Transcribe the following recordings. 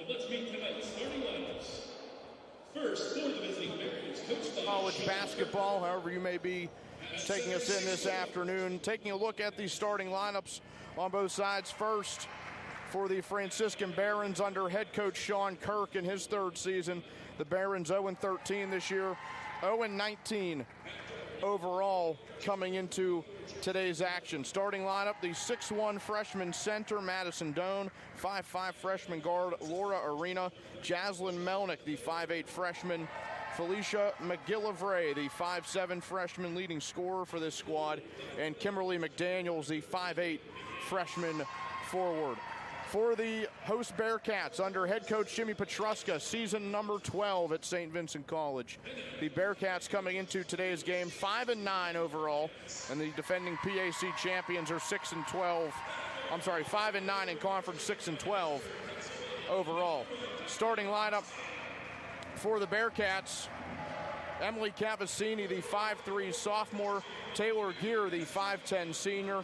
Let's meet tonight's starting lineups. First, for the visiting Barons, coached by college basketball, however you may be taking us in this afternoon. Taking a look at the starting lineups on both sides. First, for the Franciscan Barons under head coach Sean Kirk in his third season. The Barons 0-13 this year, 0-19 overall coming into today's action. Starting lineup, the 6'1 freshman center, Madison Doan, 5'5 freshman guard, Laura Arena, Jaslyn Melnick, the 5'8 freshman, Felicia McGillivray, the 5'7 freshman leading scorer for this squad, and Kimberly McDaniels, the 5'8 freshman forward. For the host Bearcats under head coach Jimmy Petruska, season number 12 at St. Vincent College. The Bearcats coming into today's game 5-9 overall, and the defending PAC champions are 6-12. I'm sorry, 5-9 in conference, 6-12 overall. Starting lineup for the Bearcats: Emily Cavassini, the 5'3 sophomore, Taylor Gear, the 5'10 senior,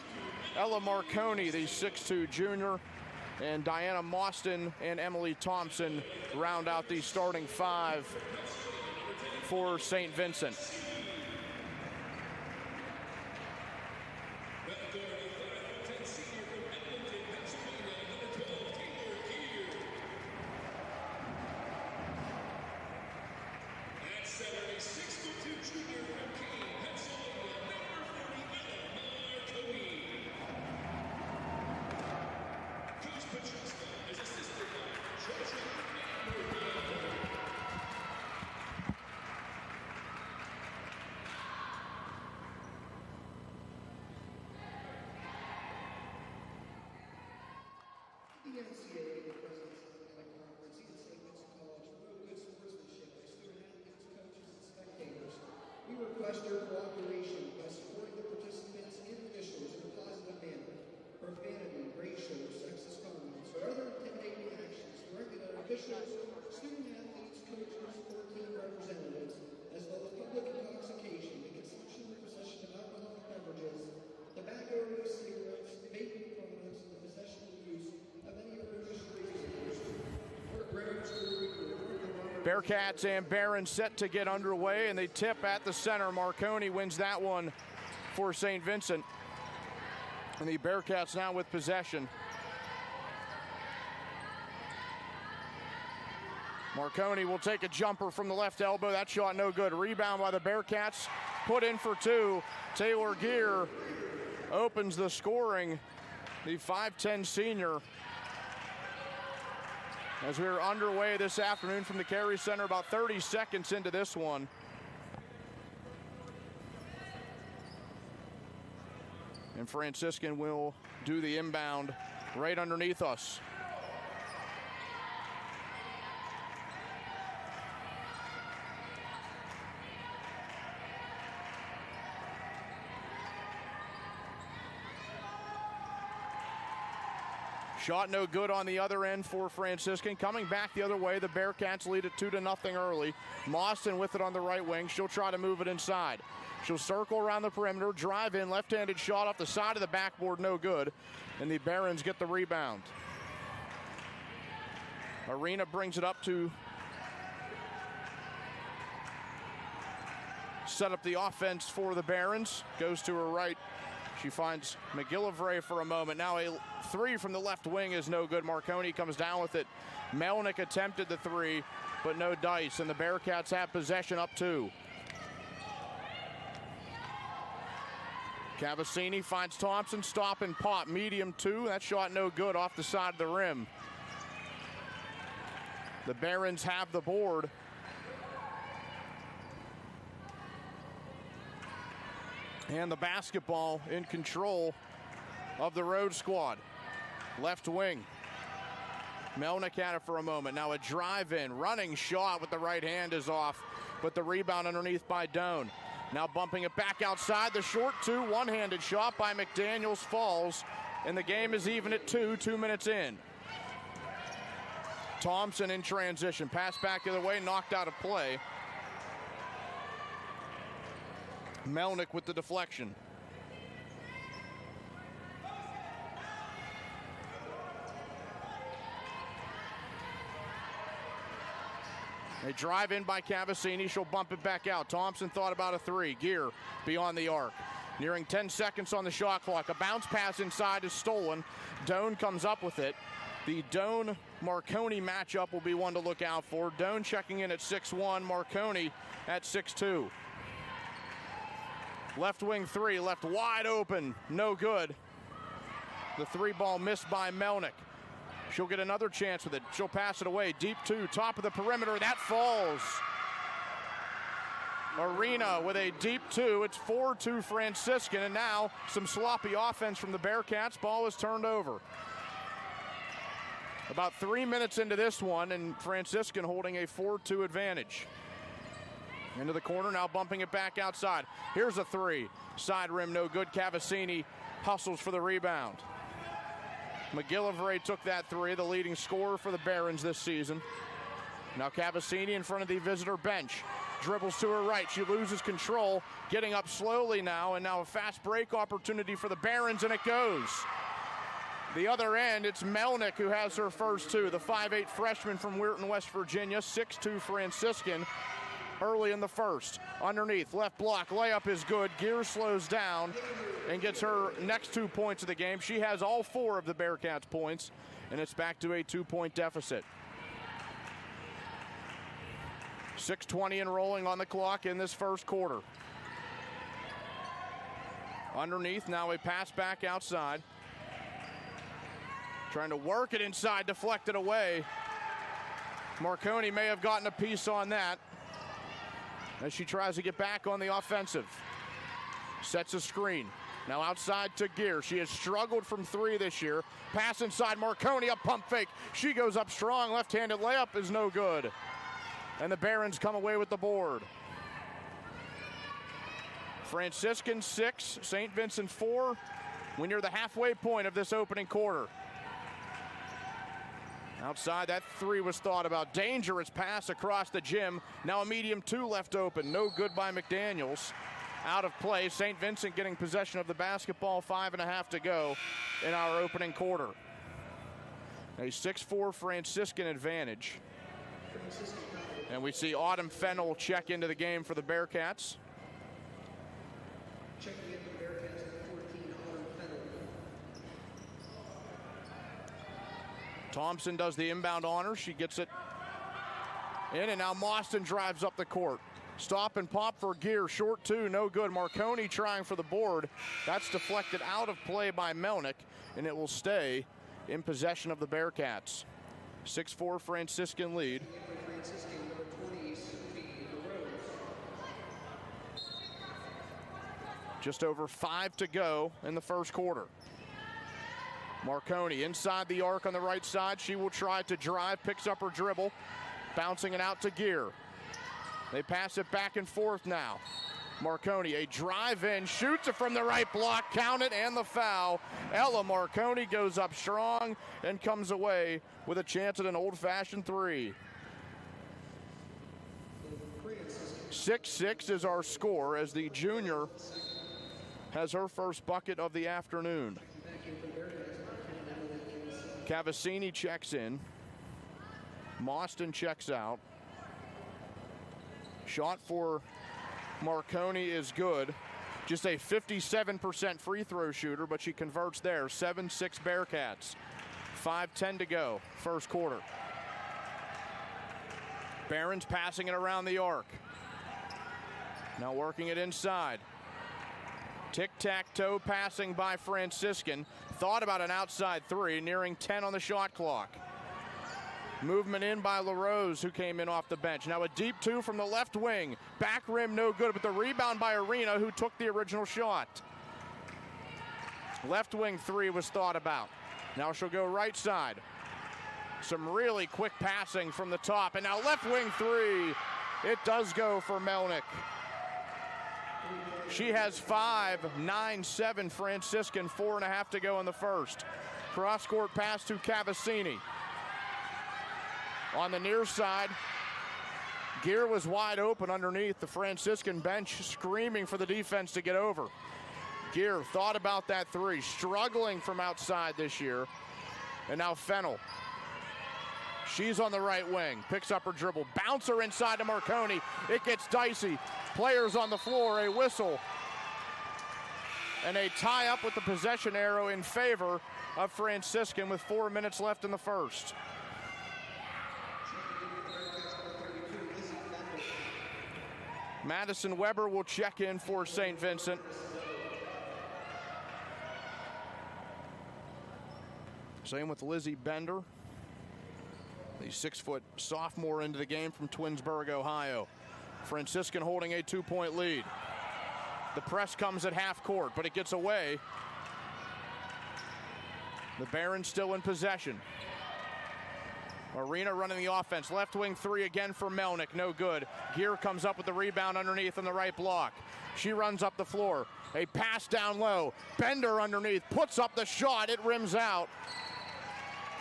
Ella Marconi, the 6'2 junior, and Diana Mostyn and Emily Thompson round out the starting five for St. Vincent. The NCAA presents the conference in St. Vincent College for good sportsmanship by student athletes, coaches, and spectators. We request your cooperation by supporting the participants and officials in a positive manner. Profanity, racial, or sexist comments, or other intimidating actions directed at officials, student athletes, coaches, or team representatives, as well as public intoxication, the consumption and possession of alcoholic beverages, tobacco, cigarettes, vaping products, and the possession and use of any other Bearcats and Barons set to get underway, and they tip at the center. Marconi wins that one for St. Vincent. And the Bearcats now with possession. Marconi will take a jumper from the left elbow. That shot no good. Rebound by the Bearcats. Put in for two. Taylor Gear opens the scoring. The 5'10 senior. As we are underway this afternoon from the Carey Center, about 30 seconds into this one. And Franciscan will do the inbound right underneath us. Shot no good on the other end for Franciscan. Coming back the other way, the Bearcats lead it 2-0 early. Mostyn with it on the right wing. She'll try to move it inside. She'll circle around the perimeter, drive in, left-handed shot off the side of the backboard, no good. And the Barons get the rebound. Arena brings it up to set up the offense for the Barons. Goes to her right. She finds McGillivray for a moment. Now a three from the left wing is no good. Marconi comes down with it. Melnick attempted the three, but no dice, and the Bearcats have possession up two. Cavassini finds Thompson, stop and pop, medium two. That shot no good off the side of the rim. The Barons have the board. And the basketball in control of the road squad. Left wing. Melnick had it for a moment. Now a drive in, running shot with the right hand is off, but the rebound underneath by Doan. Now bumping it back outside, the short two, one-handed shot by McDaniels falls, and the game is even at 2 minutes in. Thompson in transition, pass back the other way, knocked out of play. Melnick with the deflection. A drive in by Cavassini. She'll bump it back out. Thompson thought about a three. Gear beyond the arc. Nearing 10 seconds on the shot clock. A bounce pass inside is stolen. Doan comes up with it. The Doan-Marconi matchup will be one to look out for. Doan checking in at 6'1", Marconi at 6'2". Left wing three, left wide open, no good. The three ball missed by Melnick. She'll get another chance with it. She'll pass it away. Deep two, top of the perimeter. That falls. Arena with a deep two. It's 4-2 Franciscan, and now some sloppy offense from the Bearcats. Ball is turned over. About 3 minutes into this one, and Franciscan holding a 4-2 advantage. Into the corner, now bumping it back outside. Here's a three. Side rim, no good. Cavassini hustles for the rebound. McGillivray took that three, the leading scorer for the Barons this season. Now Cavassini in front of the visitor bench. Dribbles to her right. She loses control, getting up slowly now, and now a fast break opportunity for the Barons, and it goes. The other end, it's Melnick who has her first two. The 5'8" freshman from Weirton, West Virginia, 6'2" Franciscan. Early in the first. Underneath, left block, layup is good. Gear slows down and gets her next 2 points of the game. She has all four of the Bearcats' points, and it's back to a 2-point deficit. 6:20 and rolling on the clock in this first quarter. Underneath, now a pass back outside. Trying to work it inside, deflected away. Marconi may have gotten a piece on that as she tries to get back on the offensive. Sets a screen. Now outside to Gear. She has struggled from three this year. Pass inside Marconi, a pump fake. She goes up strong. Left-handed layup is no good. And the Barons come away with the board. Franciscan 6, St. Vincent 4. We're near the halfway point of this opening quarter. Outside, that three was thought about. Dangerous pass across the gym. Now a medium two left open. No good by McDaniels. Out of play. St. Vincent getting possession of the basketball. 5.5 to go in our opening quarter. A 6'4" Franciscan advantage. And we see Autumn Fennell check into the game for the Bearcats. Checking in for the Bearcats at 14, Autumn Fennell. Thompson does the inbound honor. She gets it in, and now Mostyn drives up the court. Stop and pop for Gear. Short two, no good. Marconi trying for the board. That's deflected out of play by Melnick, and it will stay in possession of the Bearcats. 6-4 Franciscan lead. Just over 5 to go in the first quarter. Marconi inside the arc on the right side. She will try to drive, picks up her dribble, bouncing it out to Gear. They pass it back and forth now. Marconi, a drive in, shoots it from the right block, count it, and the foul. Ella Marconi goes up strong and comes away with a chance at an old-fashioned three. 6-6 is our score as the junior has her first bucket of the afternoon. Cavassini checks in. Mostyn checks out. Shot for Marconi is good. Just a 57% free throw shooter, but she converts there. 7-6 Bearcats. 5:10 to go, first quarter. Barons passing it around the arc. Now working it inside. Tic-tac-toe passing by Franciscan. Thought about an outside three, nearing 10 on the shot clock. Movement in by LaRose, who came in off the bench. Now a deep two from the left wing. Back rim, no good, but the rebound by Arena, who took the original shot. Left wing three was thought about. Now she'll go right side. Some really quick passing from the top. And now left wing three. It does go for Melnick. She has 5, 9-7 Franciscan, 4.5 to go in the first. Cross-court pass to Cavassini. On the near side, Gear was wide open underneath the Franciscan bench, screaming for the defense to get over. Gear thought about that three, struggling from outside this year. And now Fennell. She's on the right wing, picks up her dribble, bouncer inside to Marconi. It gets dicey. Players on the floor, a whistle. And a tie up with the possession arrow in favor of Franciscan with 4 minutes left in the first. Madison Weber will check in for St. Vincent. Same with Lizzie Bender, the 6-foot sophomore into the game from Twinsburg, Ohio. Franciscan holding a 2-point lead. The press comes at half court, but it gets away. The Barons still in possession. Arena running the offense. Left wing three again for Melnick. No good. Gear comes up with the rebound underneath on the right block. She runs up the floor. A pass down low. Bender underneath. Puts up the shot. It rims out.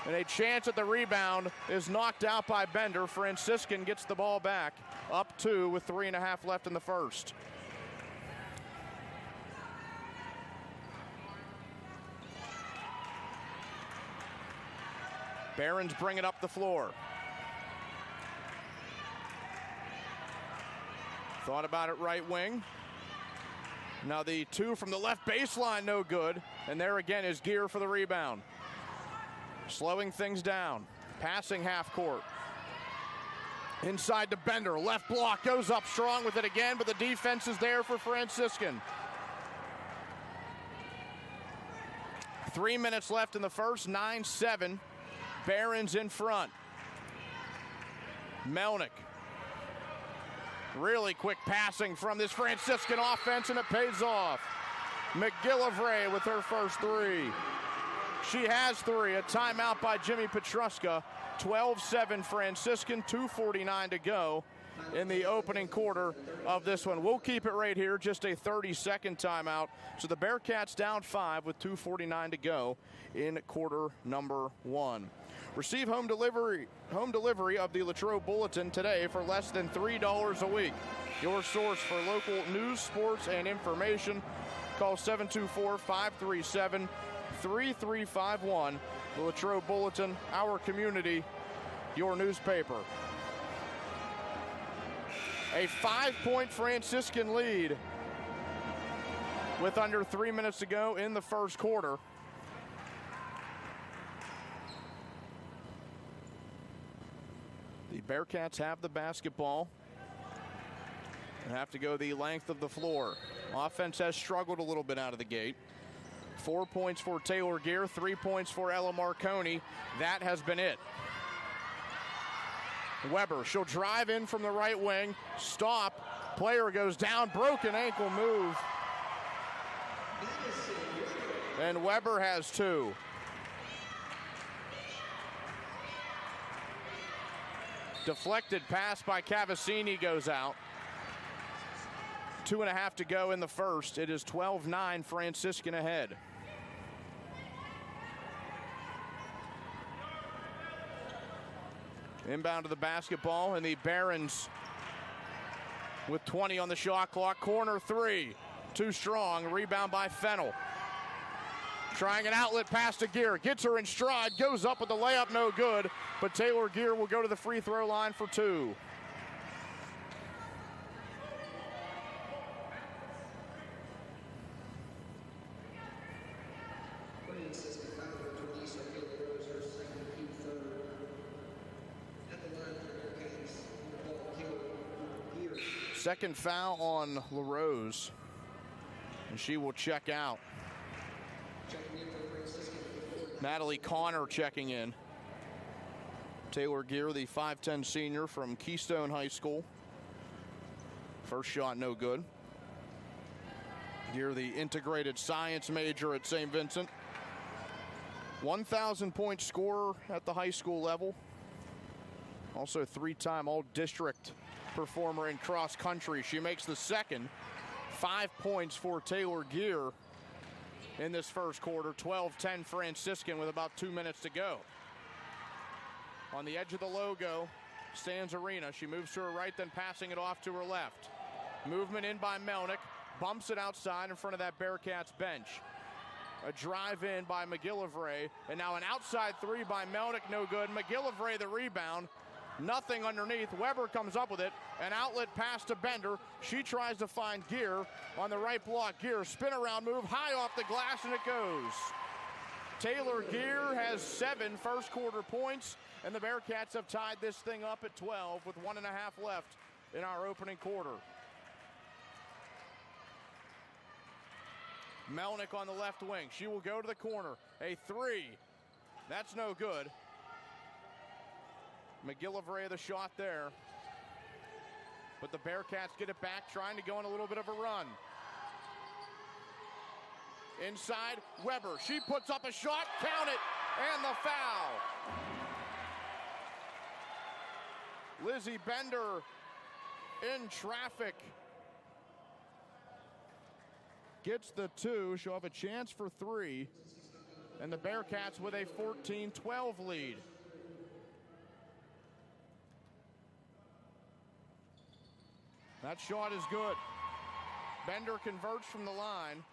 And a chance at the rebound is knocked out by Bender. Franciscan gets the ball back. Up 2 with 3.5 left in the first. Barons bring it up the floor. Thought about it right wing. Now the two from the left baseline, no good. And there again is Gear for the rebound. Slowing things down. Passing half court. Inside to Bender. Left block, goes up strong with it again, but the defense is there for Franciscan. 3 minutes left in the first, 9-7. Barons in front. Melnick. Really quick passing from this Franciscan offense, and it pays off. McGillivray with her first three. She has three. A timeout by Jimmy Petruska. 12-7 Franciscan, 2:49 to go in the opening quarter of this one. We'll keep it right here, just a 30-second timeout. So the Bearcats down 5 with 2:49 to go in quarter number 1. Receive home delivery of the Latrobe Bulletin today for less than $3 a week. Your source for local news, sports, and information. Call 724-537-3351. The Latrobe Bulletin, our community, your newspaper. A 5-point Franciscan lead with under 3 minutes to go in the first quarter. The Bearcats have the basketball and have to go the length of the floor. Offense has struggled a little bit out of the gate. 4 points for Taylor Gear, 3 points for Ella Marconi. That has been it. Weber, she'll drive in from the right wing. Stop. Player goes down. Broken ankle move. And Weber has 2. Deflected pass by Cavassini goes out. 2.5 to go in the first. It is 12-9 Franciscan ahead. Inbound to the basketball, and the Barons with 20 on the shot clock. Corner three, too strong. Rebound by Fennell. Trying an outlet pass to Gear. Gets her in stride, goes up with the layup, no good. But Taylor Gear will go to the free throw line for 2. Second foul on LaRose, and she will check out. Natalie Connor checking in. Taylor Gear, the 5'10 senior from Keystone High School. First shot no good. Gear, the integrated science major at St. Vincent. 1,000-point scorer at the high school level. Also 3-time all-district performer in cross country. She makes the second. 5 points for Taylor Gear in this first quarter. 12-10 Franciscan with about 2 minutes to go. On the edge of the logo stands Arena. She moves to her right, then passing it off to her left. Movement in by Melnick. Bumps it outside in front of that Bearcats bench. A drive in by McGillivray. And now an outside three by Melnick, no good. McGillivray the rebound. Nothing underneath. Weber comes up with it. An outlet pass to Bender. She tries to find Gear on the right block. Gear, spin around move, high off the glass, and it goes. Taylor Gear has 7 first quarter points, and the Bearcats have tied this thing up at 12 with 1.5 left in our opening quarter. Melnick on the left wing. She will go to the corner. A three. That's no good. McGillivray the shot there. But the Bearcats get it back, trying to go on a little bit of a run. Inside, Weber. She puts up a shot. Count it. And the foul. Lizzie Bender in traffic. Gets the 2. She'll have a chance for 3. And the Bearcats with a 14-12 lead. That shot is good. Bender converts from the line.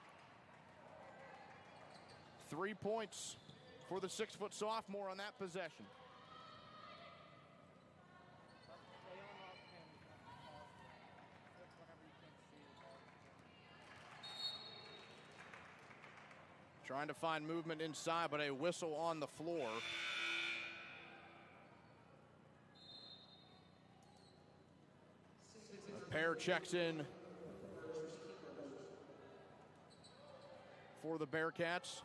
3 points for the 6-foot sophomore on that possession. Trying to find movement inside, but a whistle on the floor. Pair checks in for the Bearcats.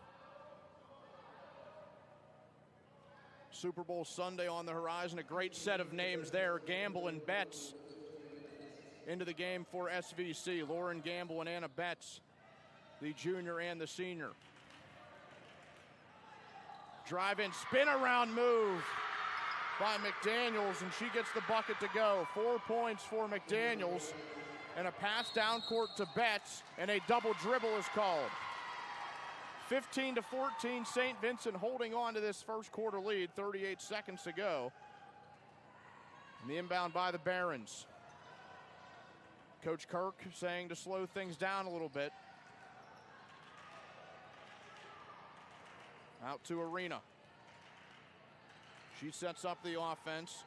Super Bowl Sunday on the horizon. A great set of names there. Gamble and Betts into the game for SVC. Lauren Gamble and Anna Betts, the junior and the senior. Drive in, spin around move by McDaniels, and she gets the bucket to go. 4 points for McDaniels, and a pass down court to Betts, and a double dribble is called. 15-14, St. Vincent holding on to this first quarter lead, 38 seconds to go. And the inbound by the Barons. Coach Kirk saying to slow things down a little bit. Out to Arena. She sets up the offense.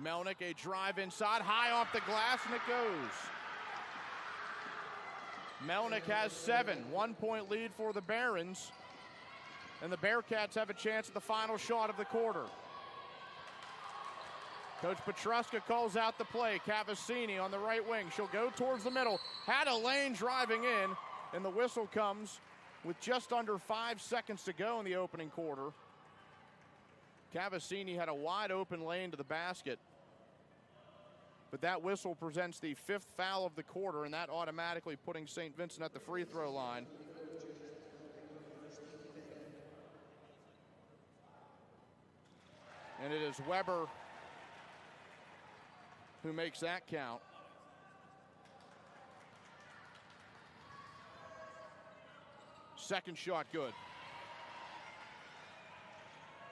Melnick, a drive inside, high off the glass, and it goes. Melnick has 7, 1 point lead for the Barons. And the Bearcats have a chance at the final shot of the quarter. Coach Petruska calls out the play. Cavassini on the right wing. She'll go towards the middle. Had a lane driving in, and the whistle comes with just under 5 seconds to go in the opening quarter. Cavassini had a wide open lane to the basket. But that whistle presents the 5th foul of the quarter, and that automatically putting St. Vincent at the free throw line. And it is Weber who makes that count. Second shot good.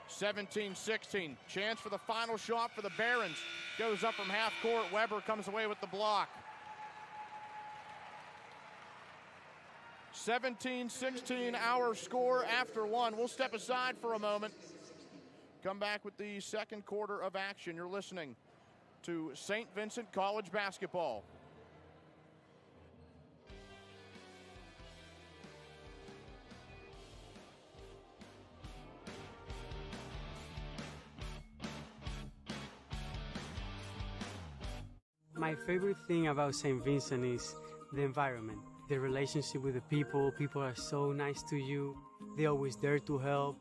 17-16. Chance for the final shot for the Barons. Goes up from half court. Weber comes away with the block. 17-16 our score after 1. We'll step aside for a moment. Come back with the second quarter of action. You're listening to St. Vincent College basketball. My favorite thing about St. Vincent is the environment, the relationship with the people. People are so nice to you. They're always there to help.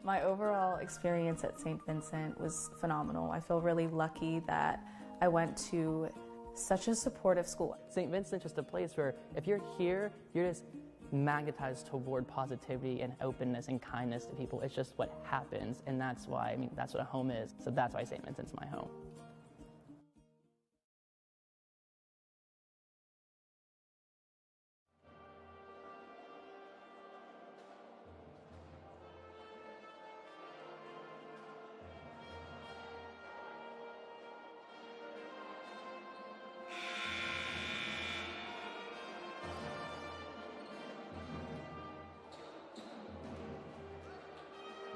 My overall experience at St. Vincent was phenomenal. I feel really lucky that I went to such a supportive school. St. Vincent's just a place where if you're here, you're just magnetized toward positivity and openness and kindness to people. It's just what happens, and that's why, I mean, that's what a home is. So that's why St. Vincent's my home.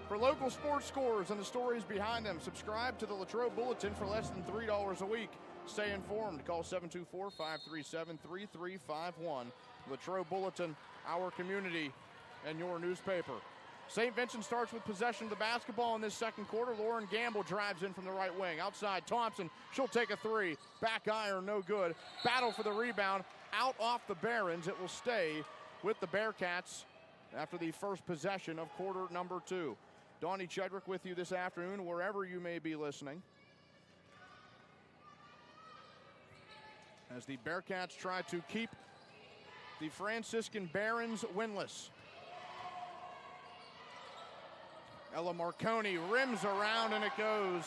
For local sports scores and the stories behind them, subscribe to the Latrobe Bulletin for less than $3 a week. Stay informed. Call 724-537-3351. Latrobe Bulletin, our community, and your newspaper. St. Vincent starts with possession of the basketball in this second quarter. Lauren Gamble drives in from the right wing. Outside, Thompson. She'll take a three. Back iron, no good. Battle for the rebound. Out off the Barons. It will stay with the Bearcats after the first possession of quarter number 2. Donnie Chedrick with you this afternoon, wherever you may be listening, as the Bearcats try to keep the Franciscan Barons winless. Ella Marconi rims around and it goes.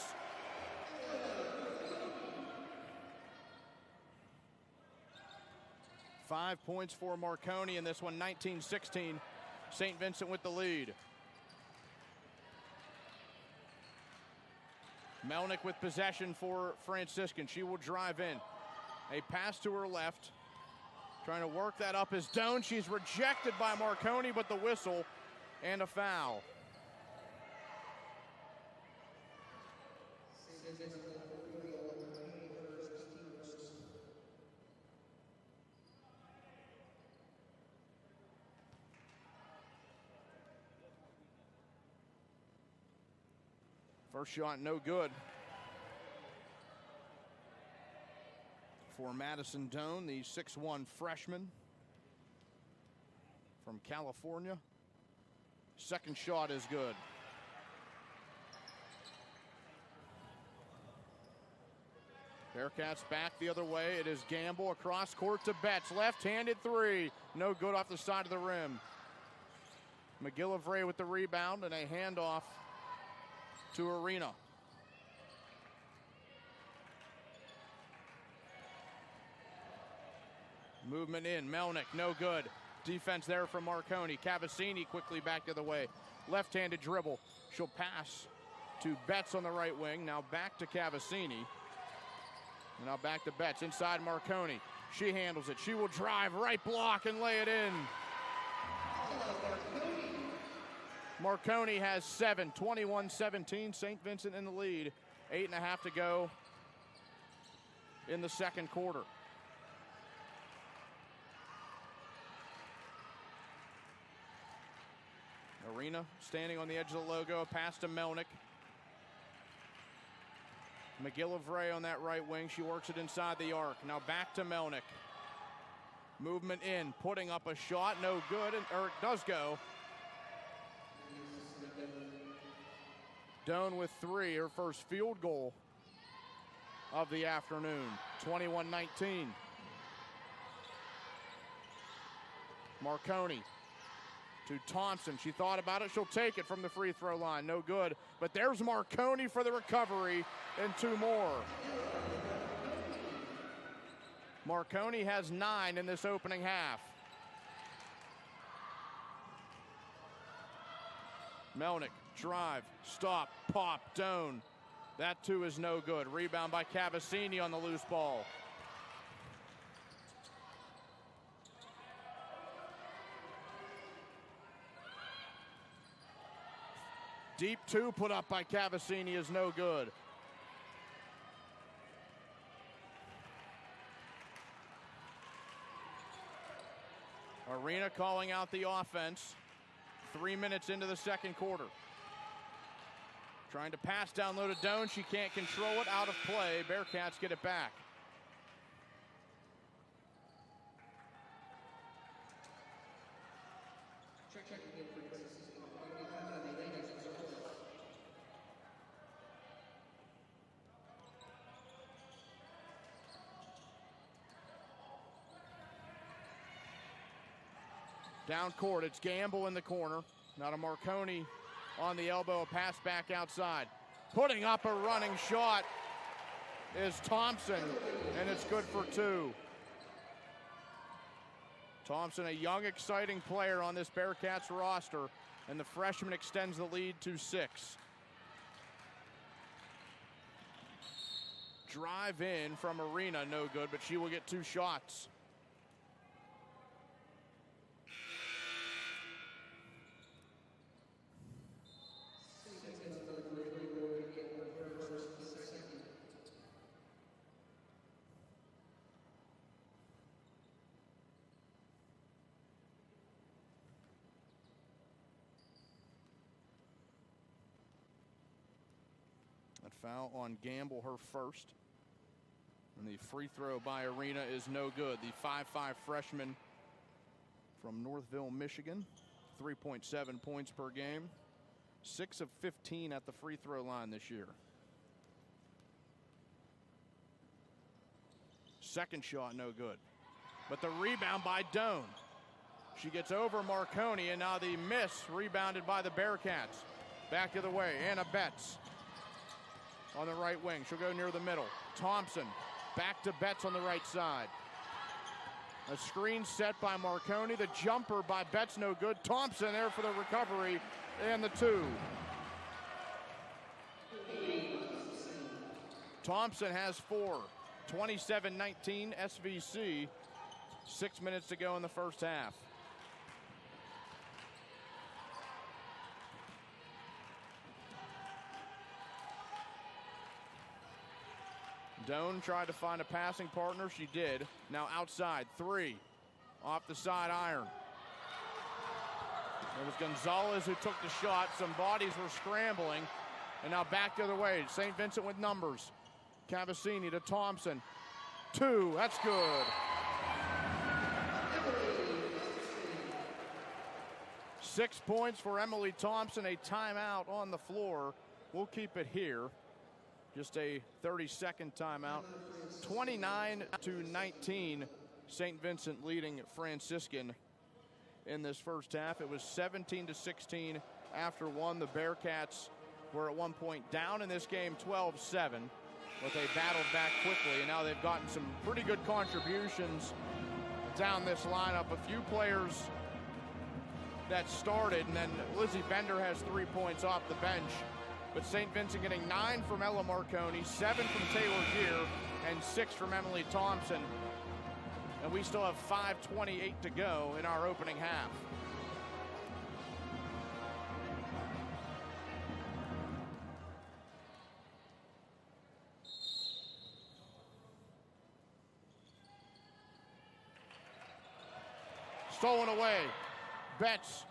Five points for Marconi in this one, 19-16. St. Vincent with the lead. Melnick with possession for Franciscan. She will drive in. A pass to her left. Trying to work that up is Doan. She's rejected by Marconi, but the whistle and a foul. First shot, no good. For Madison Doan, the 6'1" freshman from California. Second shot is good. Bearcats back the other way. It is Gamble across court to Betts. Left-handed three. No good off the side of the rim. McGillivray with the rebound and a handoff to Arena. Movement in. Melnick, no good. Defense there from Marconi. Cavassini quickly back the other way. Left-handed dribble. She'll pass to Betts on the right wing. Now back to Cavassini. Now back to Betts. Inside Marconi. She handles it. She will drive, right block, and lay it in. Marconi has 7, 21-17. St. Vincent in the lead. 8.5 to go in the second quarter. Arena standing on the edge of the logo. A pass to Melnick. McGillivray on that right wing. She works it inside the arc. Now back to Melnick. Movement in. Putting up a shot. No good. Or it does go. Doan with 3. Her first field goal of the afternoon. 21-19. Marconi to Thompson. She thought about it. She'll take it from the free throw line. No good. But there's Marconi for the recovery and 2 more. Marconi has 9 in this opening half. Melnick, drive, stop, pop, Doan. That too is no good. Rebound by Cavassini on the loose ball. Deep 2 put up by Cavassini is no good. Arena calling out the offense. 3 minutes into the second quarter. Trying to pass down low to Doan. She can't control it. Out of play. Bearcats get it back. Down court, it's Gamble in the corner. Now to Marconi on the elbow, a pass back outside. Putting up a running shot is Thompson, and it's good for 2. Thompson, a young, exciting player on this Bearcats roster, and the freshman extends the lead to 6. Drive in from Arena, no good, but she will get 2 shots. That foul on Gamble, her first. And the free throw by Arena is no good. The 5'5" freshman from Northville, Michigan. 3.7 points per game. 6 of 15 at the free throw line this year. Second shot, no good. But the rebound by Doan. She gets over Marconi, and now the miss rebounded by the Bearcats. Back the other way, Anna Betts on the right wing. She'll go near the middle. Thompson back to Betts on the right side. A screen set by Marconi. The jumper by Betts, no good. Thompson there for the recovery and the 2. Thompson has 4. 27-19 SVC. 6 minutes to go in the first half. Doan tried to find a passing partner. She did. Now outside, 3. Off the side iron. It was Gonzalez who took the shot. Some bodies were scrambling. And now back the other way. St. Vincent with numbers. Cavassini to Thompson. 2. That's good. 6 points for Emily Thompson. A timeout on the floor. We'll keep it here. Just a 30-second timeout. 29-19. St. Vincent leading Franciscan in this first half. It was 17-16 after 1. The Bearcats were at one point down in this game 12-7, but they battled back quickly, and now they've gotten some pretty good contributions down this lineup. A few players that started, and then Lizzie Bender has 3 points off the bench. But St. Vincent getting 9 from Ella Marconi, 7 from Taylor Gear, and 6 from Emily Thompson. And we still have 5:28 to go in our opening half. Stolen away. Betts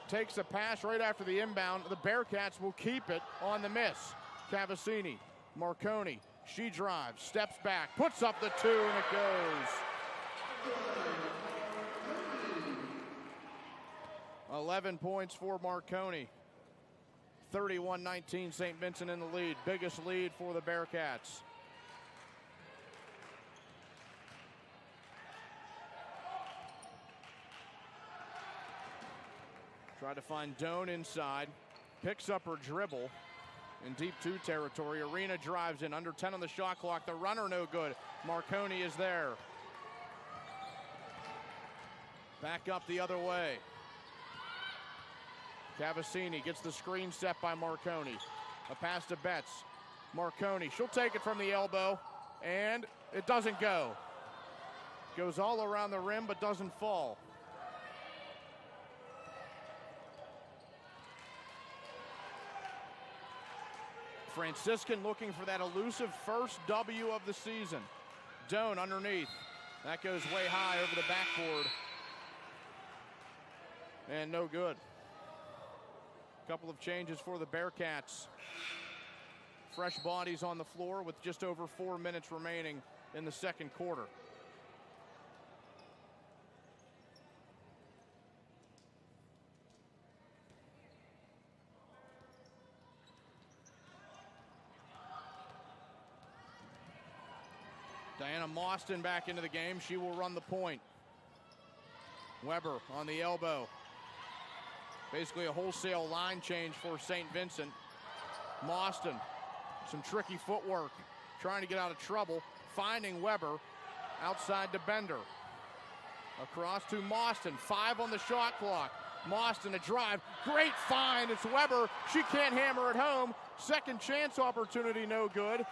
takes a pass right after the inbound. The Bearcats will keep it on the miss. Cavassini, Marconi, she drives, steps back, puts up the 2, and it goes. 11 points for Marconi. 31-19, St. Vincent in the lead. Biggest lead for the Bearcats. Tried to find Doan inside. Picks up her dribble in deep 2 territory. Arena drives in. Under 10 on the shot clock. The runner no good. Marconi is there. Back up the other way. Cavassini gets the screen set by Marconi. A pass to Betts. Marconi, she'll take it from the elbow, and it doesn't go. Goes all around the rim, but doesn't fall. Franciscan looking for that elusive first W of the season. Doan underneath. That goes way high over the backboard. And no good. Couple of changes for the Bearcats. Fresh bodies on the floor with just over 4 minutes remaining in the second quarter. Diana Mostyn back into the game. She will run the point. Weber on the elbow. Basically a wholesale line change for St. Vincent. Mauston, some tricky footwork, trying to get out of trouble, finding Weber outside to Bender. Across to Mauston, 5 on the shot clock. Mauston a drive, great find, it's Weber, she can't hammer it home. Second chance opportunity, no good.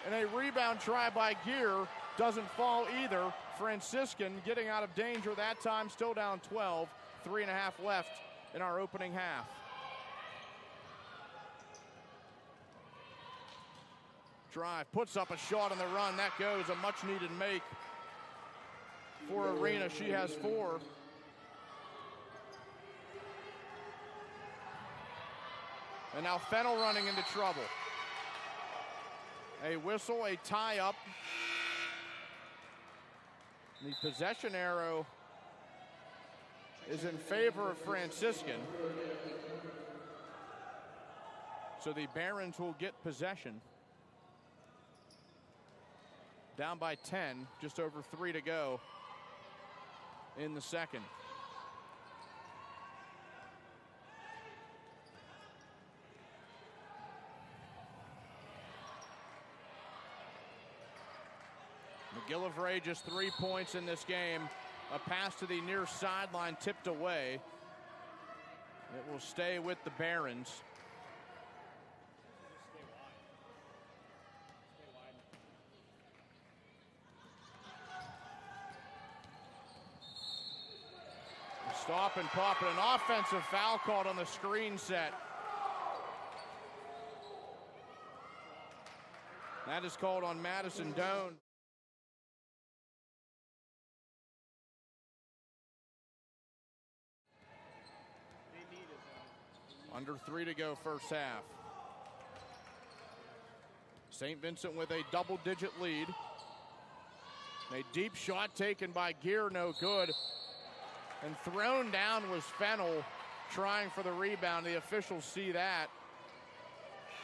And a rebound try by Gear, doesn't fall either. Franciscan getting out of danger that time, still down 12, 3.5 left in our opening half. Drive, puts up a shot on the run, that goes, a much needed make for Arena, she has 4. And now Fennell running into trouble. A whistle, a tie-up. The possession arrow is in favor of Franciscan. So the Barons will get possession. Down by 10, just over 3 to go in the second. McGillivray just 3 points in this game. A pass to the near sideline tipped away. It will stay with the Barons. Stop and pop, and an offensive foul called on the screen set. That is called on Madison Doan. Under 3 to go first half. St. Vincent with a double-digit lead. A deep shot taken by Gear, no good. And thrown down was Fennell trying for the rebound. The officials see that.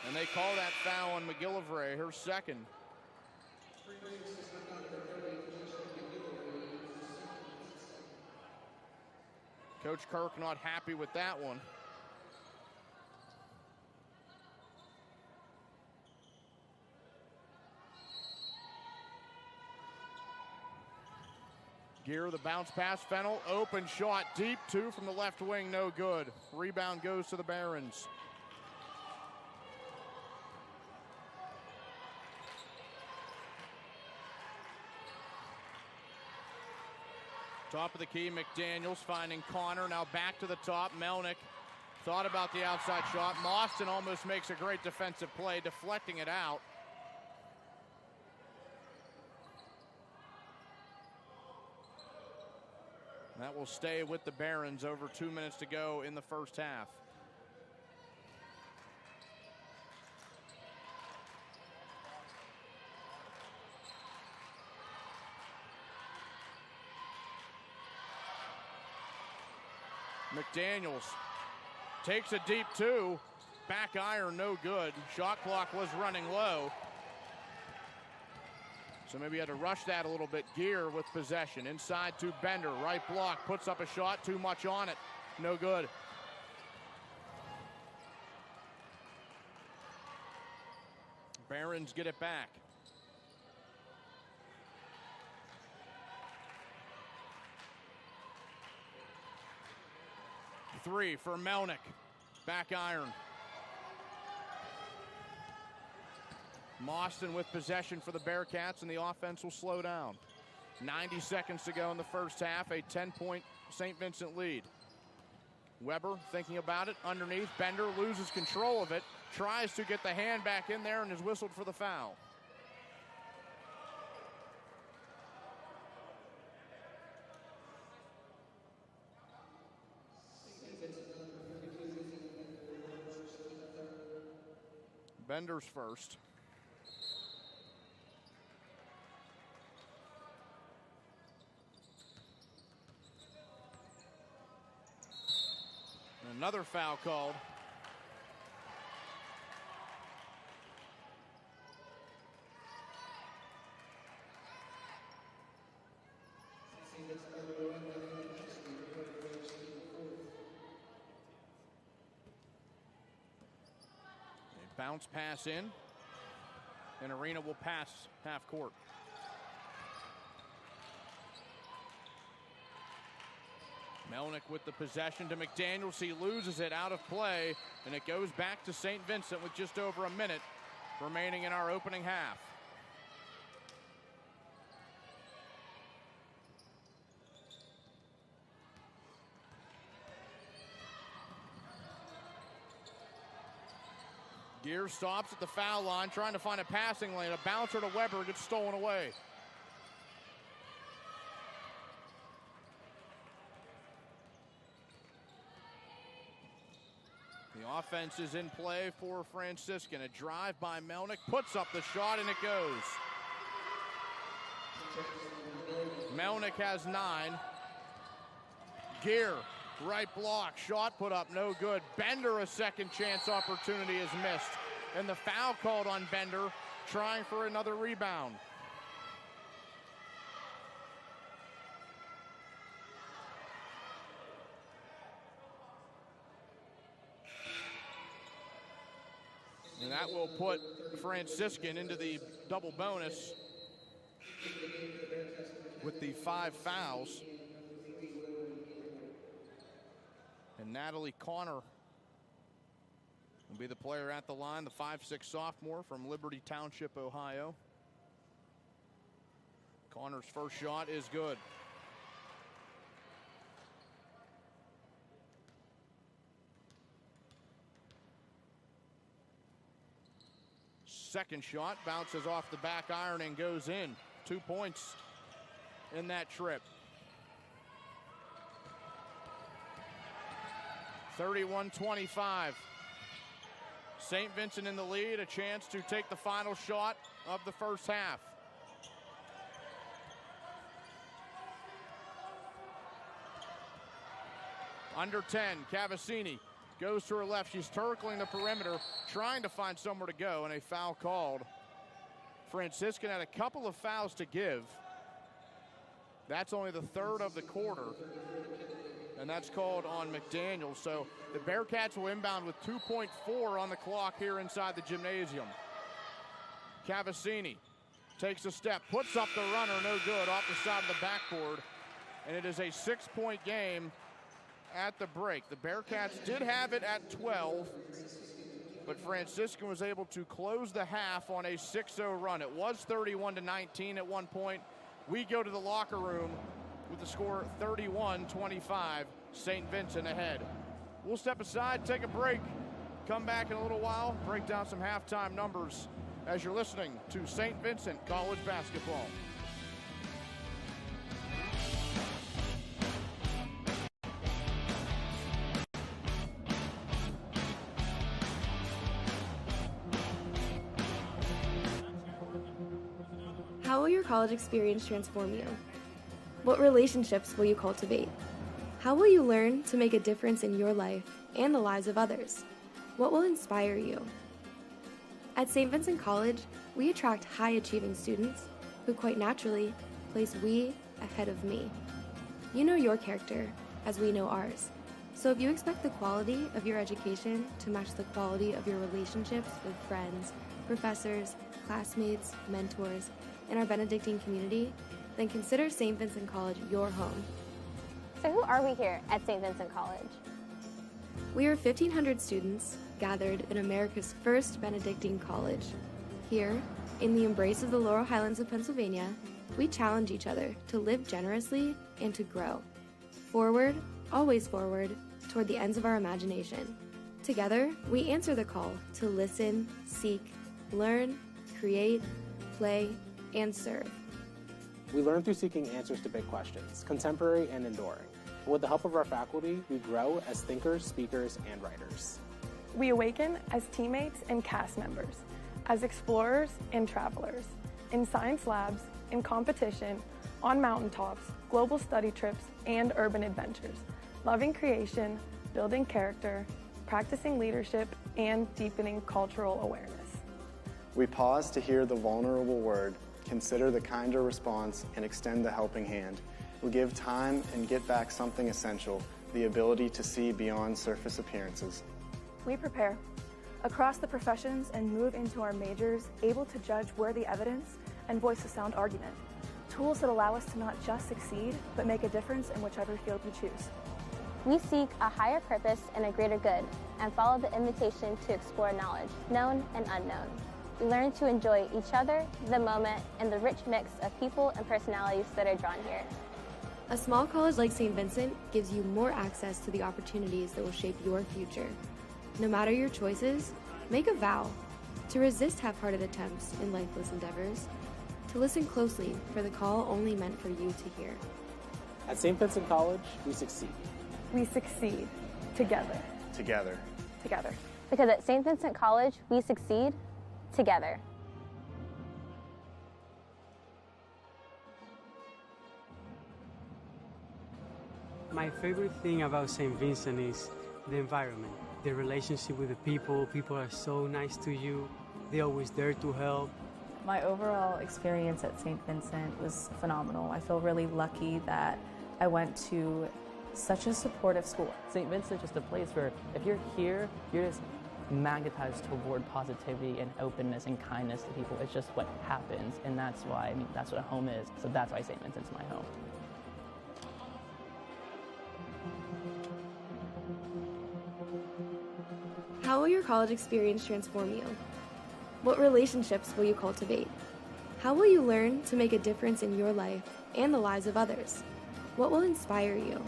And they call that foul on McGillivray, her second. Coach Kirk not happy with that one. Gear, the bounce pass, Fennell, open shot, deep 2 from the left wing, no good. Rebound goes to the Barons. Top of the key, McDaniels finding Connor, now back to the top, Melnick thought about the outside shot. Mauston almost makes a great defensive play, deflecting it out. That will stay with the Barons, over 2 minutes to go in the first half. McDaniels takes a deep 2, back iron, no good. Shot clock was running low. So maybe you had to rush that a little bit. Gear with possession. Inside to Bender. Right block. Puts up a shot. Too much on it. No good. Barons get it back. Three for Melnick. Back iron. Mauston with possession for the Bearcats, and the offense will slow down. 90 seconds to go in the first half, a 10-point St. Vincent lead. Weber thinking about it, underneath. Bender loses control of it, tries to get the hand back in there, and is whistled for the foul. Bender's first. Another foul called. Bounce pass in, and Arena will pass half court. Melnick with the possession to McDaniels. He loses it out of play, and it goes back to St. Vincent with just over a minute remaining in our opening half. Gear stops at the foul line, trying to find a passing lane. A bouncer to Weber gets stolen away. The offense is in play for Franciscan. A drive by Melnick, puts up the shot, and it goes. Melnick has 9. Gear, right block, shot put up, no good. Bender, a second chance opportunity is missed. And the foul called on Bender, trying for another rebound. And that will put Franciscan into the double bonus with the 5 fouls. And Natalie Connor will be the player at the line, the 5'6" sophomore from Liberty Township, Ohio. Connor's first shot is good. Second shot bounces off the back iron and goes in. 2 points in that trip. 31-25. St. Vincent in the lead, a chance to take the final shot of the first half. Under 10, Cavassini goes to her left. She's circling the perimeter, trying to find somewhere to go, and a foul called. Franciscan had a couple of fouls to give. That's only the third of the quarter, and that's called on McDaniels. So the Bearcats will inbound with 2.4 on the clock here inside the gymnasium. Cavassini takes a step, puts up the runner, no good, off the side of the backboard, and it is a 6-point game at the break. The Bearcats did have it at 12, but Franciscan was able to close the half on a 6-0 run. It was 31-19 at one point. We go to the locker room with the score 31-25, St. Vincent ahead. We'll step aside, take a break, come back in a little while, break down some halftime numbers as you're listening to St. Vincent College Basketball. How will your college experience transform you? What relationships will you cultivate? How will you learn to make a difference in your life and the lives of others? What will inspire you? At St. Vincent College, we attract high-achieving students who quite naturally place we ahead of me. You know your character as we know ours. So if you expect the quality of your education to match the quality of your relationships with friends, professors, classmates, mentors, and our Benedictine community, then consider St. Vincent College your home. So who are we here at St. Vincent College? We are 1,500 students gathered in America's first Benedictine college. Here, in the embrace of the Laurel Highlands of Pennsylvania, we challenge each other to live generously and to grow. Forward, always forward, toward the ends of our imagination. Together, we answer the call to listen, seek, learn, create, play, and serve. We learn through seeking answers to big questions, contemporary and enduring. With the help of our faculty, we grow as thinkers, speakers, and writers. We awaken as teammates and cast members, as explorers and travelers, in science labs, in competition, on mountaintops, global study trips, and urban adventures, loving creation, building character, practicing leadership, and deepening cultural awareness. We pause to hear the vulnerable word, consider the kinder response, and extend the helping hand. We give time and get back something essential, the ability to see beyond surface appearances. We prepare. across the professions and move into our majors, able to judge worthy evidence and voice a sound argument. Tools that allow us to not just succeed, but make a difference in whichever field we choose. We seek a higher purpose and a greater good, and follow the invitation to explore knowledge, known and unknown. We learn to enjoy each other, the moment, and the rich mix of people and personalities that are drawn here. A small college like St. Vincent gives you more access to the opportunities that will shape your future. No matter your choices, make a vow to resist half-hearted attempts in lifeless endeavors, to listen closely for the call only meant for you to hear. At St. Vincent College, we succeed. We succeed together. Together. Together. Because at St. Vincent College, we succeed together. My favorite thing about St. Vincent is the environment, the relationship with the people. People are so nice to you. They're always there to help. My overall experience at St. Vincent was phenomenal. I feel really lucky that I went to such a supportive school. St. Vincent's just a place where if you're here, you're just magnetized toward positivity and openness and kindness to people. It's just what happens, and that's why, that's what a home is. So that's why St. Vincent's my home. How will your college experience transform you? What relationships will you cultivate? How will you learn to make a difference in your life and the lives of others? What will inspire you?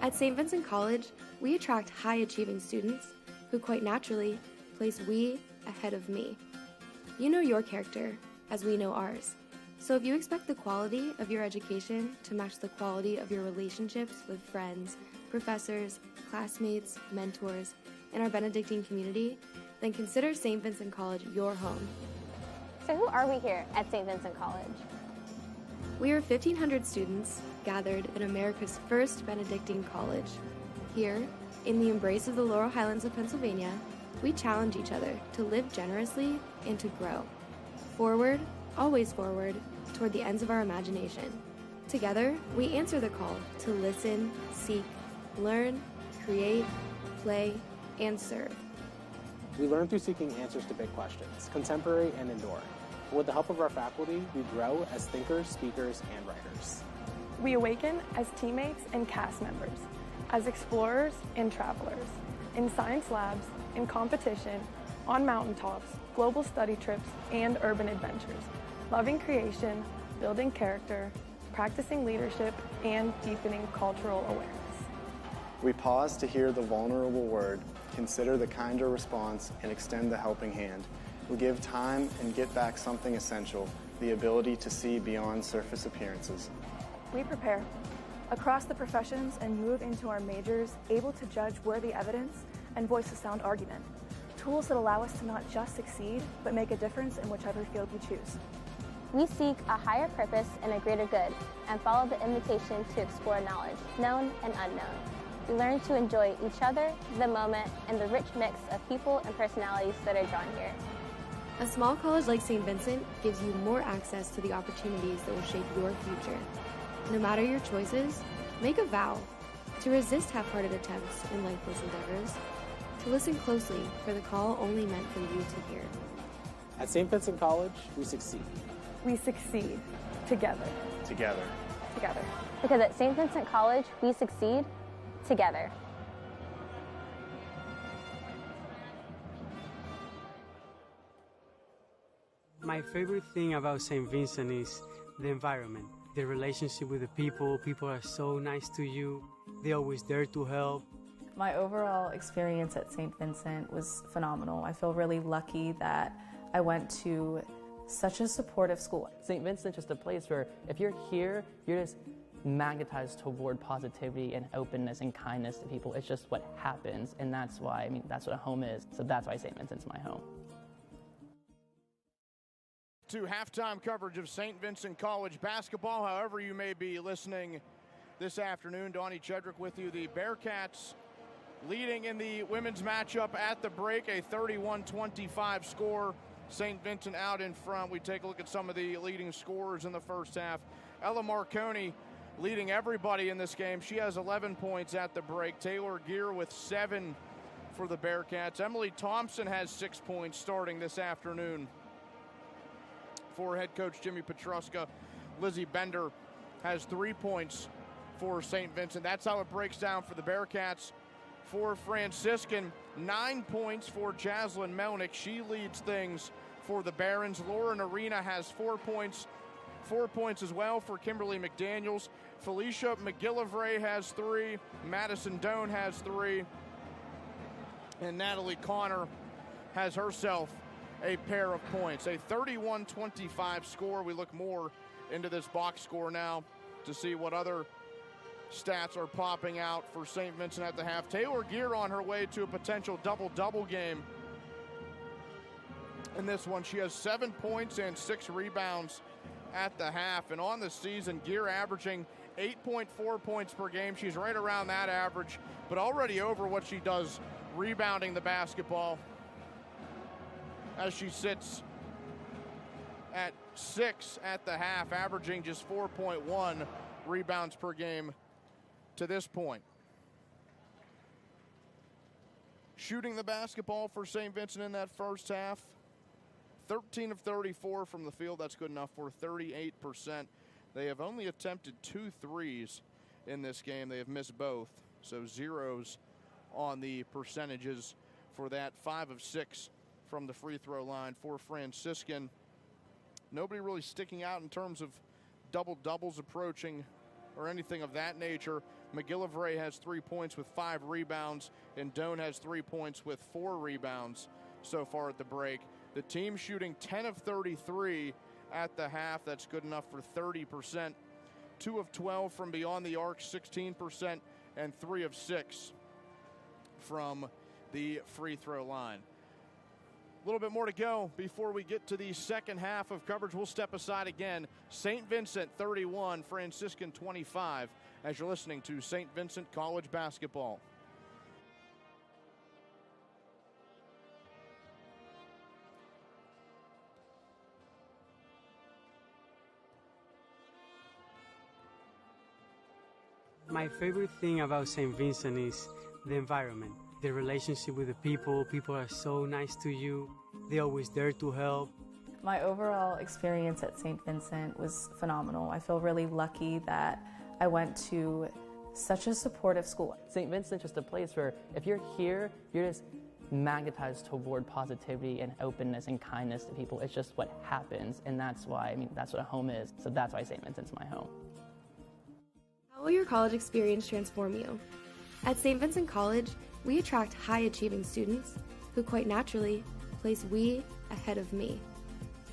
At St. Vincent College, we attract high-achieving students who quite naturally place we ahead of me. You know your character as we know ours. So if you expect the quality of your education to match the quality of your relationships with friends, professors, classmates, mentors, and our Benedictine community, then consider St. Vincent College your home. So who are we here at St. Vincent College? We are 1,500 students gathered in America's first Benedictine college. Here, in the embrace of the Laurel Highlands of Pennsylvania, we challenge each other to live generously and to grow. Forward, always forward, toward the ends of our imagination. Together, we answer the call to listen, seek, learn, create, play, and serve. We learn through seeking answers to big questions, contemporary and enduring. With the help of our faculty, we grow as thinkers, speakers, and writers. We awaken as teammates and cast members, as explorers and travelers, in science labs, in competition, on mountaintops, global study trips, and urban adventures, loving creation, building character, practicing leadership, and deepening cultural awareness. We pause to hear the vulnerable word, consider the kinder response, and extend the helping hand. We give time and get back something essential, the ability to see beyond surface appearances. We prepare across the professions and move into our majors, able to judge worthy evidence and voice a sound argument. Tools that allow us to not just succeed, but make a difference in whichever field we choose. We seek a higher purpose and a greater good, and follow the invitation to explore knowledge, known and unknown. We learn to enjoy each other, the moment, and the rich mix of people and personalities that are drawn here. A small college like St. Vincent gives you more access to the opportunities that will shape your future. No matter your choices, make a vow to resist half-hearted attempts in lifeless endeavors, to listen closely for the call only meant for you to hear. At St. Vincent College, we succeed. We succeed together. Together. Together. Because at St. Vincent College, we succeed together. My favorite thing about St. Vincent is the environment, the relationship with the people. People are so nice to you. They're always there to help. My overall experience at St. Vincent was phenomenal. I feel really lucky that I went to such a supportive school. St. Vincent's just a place where if you're here, you're just magnetized toward positivity and openness and kindness to people. It's just what happens, and that's why, that's what a home is. So that's why St. Vincent's my home. To halftime coverage of St. Vincent College basketball, however you may be listening this afternoon. Donnie Chedrick with you. The Bearcats leading in the women's matchup at the break, a 31-25 score. St. Vincent out in front. We take a look at some of the leading scorers in the first half. Ella Marconi leading everybody in this game. She has 11 points at the break. Taylor Gear with 7 for the Bearcats. Emily Thompson has 6 points starting this afternoon for head coach Jimmy Petruska. Lizzie Bender has 3 points for St. Vincent. That's how it breaks down for the Bearcats. For Franciscan, 9 points for Jaslyn Melnick. She leads things for the Barons. Lauren Arena has 4 points. 4 points as well for Kimberly McDaniels. Felicia McGillivray has 3. Madison Doan has 3. And Natalie Connor has herself a pair of points. A 31-25 score. We look more into this box score now to see what other stats are popping out for St. Vincent at the half. Taylor Gear on her way to a potential double-double game. In this one, she has 7 points and 6 rebounds at the half. And on the season, Gear averaging 8.4 points per game. She's right around that average, but already over what she does rebounding the basketball, as she sits at 6 at the half, averaging just 4.1 rebounds per game to this point. Shooting the basketball for St. Vincent in that first half, 13 of 34 from the field. That's good enough for 38%. They have only attempted 2 threes in this game. They have missed both, so zeros on the percentages for that. 5 of 6 from the free throw line for Franciscan. Nobody really sticking out in terms of double-doubles approaching or anything of that nature. McGillivray has 3 points with 5 rebounds, and Doan has 3 points with 4 rebounds so far at the break. The team shooting 10 of 33 at the half. That's good enough for 30%. 2 of 12 from beyond the arc, 16%, and 3 of 6 from the free throw line. A little bit more to go before we get to the second half of coverage. We'll step aside again. St. Vincent 31, Franciscan 25, as you're listening to St. Vincent College Basketball. My favorite thing about St. Vincent is the environment, the relationship with the people. People are so nice to you. They're always there to help. My overall experience at St. Vincent was phenomenal. I feel really lucky that I went to such a supportive school. St. Vincent's just a place where if you're here, you're just magnetized toward positivity and openness and kindness to people. It's just what happens, and that's why, that's what a home is. So that's why St. Vincent's my home. How will your college experience transform you? At St. Vincent College, we attract high-achieving students who quite naturally place we ahead of me.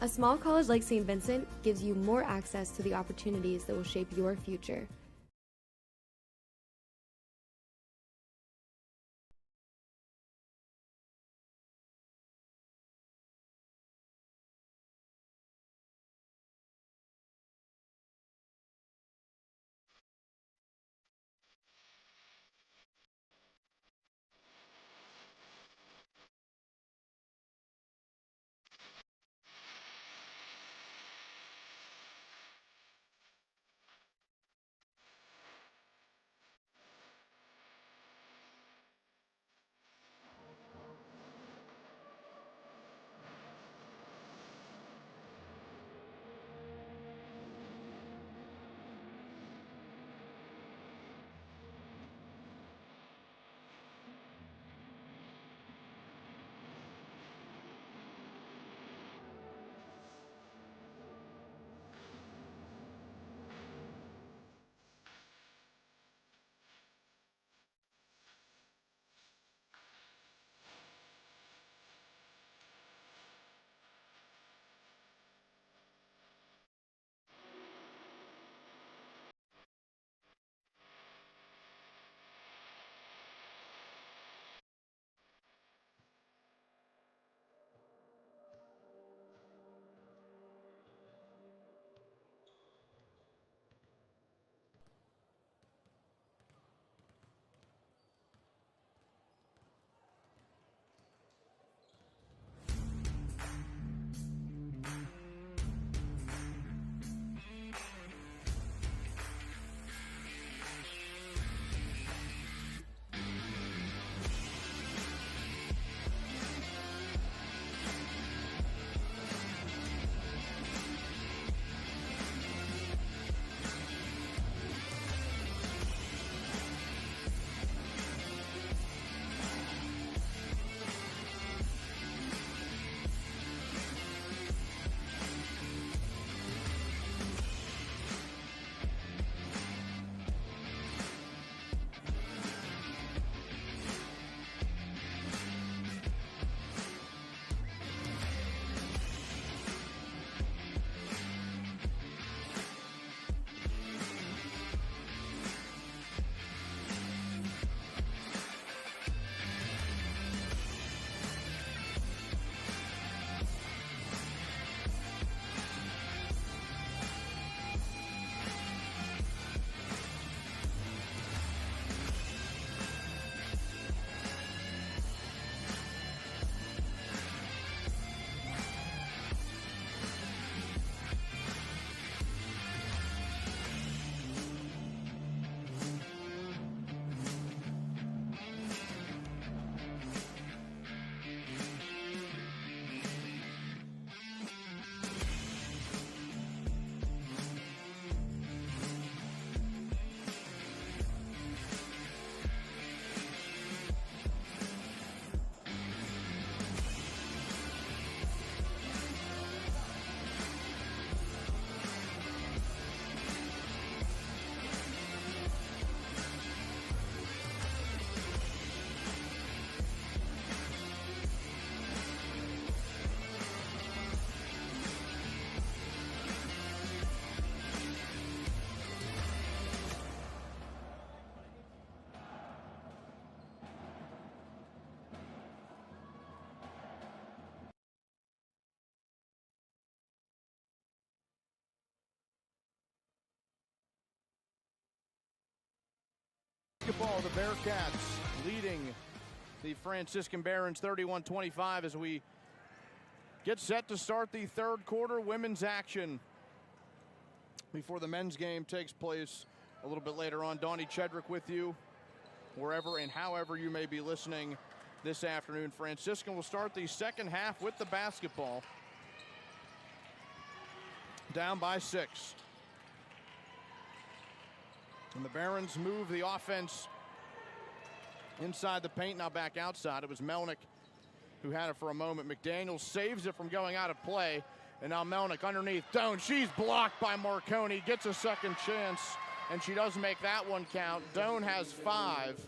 A small college like St. Vincent gives you more access to the opportunities that will shape your future. basketball. The Bearcats leading the Franciscan Barons 31-25 as we get set to start the third quarter women's action before the men's game takes place a little bit later on. Donnie Chedrick with you wherever and however you may be listening this afternoon. Franciscan will start the second half with the basketball. Down by 6. And the Barons move the offense inside the paint, now back outside. It was Melnick who had it for a moment. McDaniel saves it from going out of play. And now Melnick underneath Doan. She's blocked by Marconi. Gets a second chance, and she does make that one count. Doan has 5.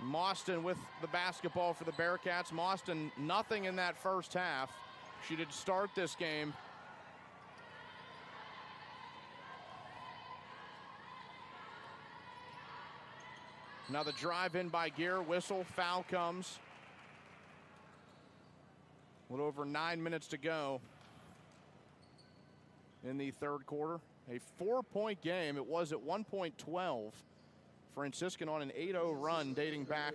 Mostyn with the basketball for the Bearcats. Mostyn, nothing in that first half. She did start this game. Now the drive in by Gear, whistle, foul comes. A little over 9 minutes to go in the third quarter. A 4-point game. It was at 1.12. Franciscan on an 8-0 run dating back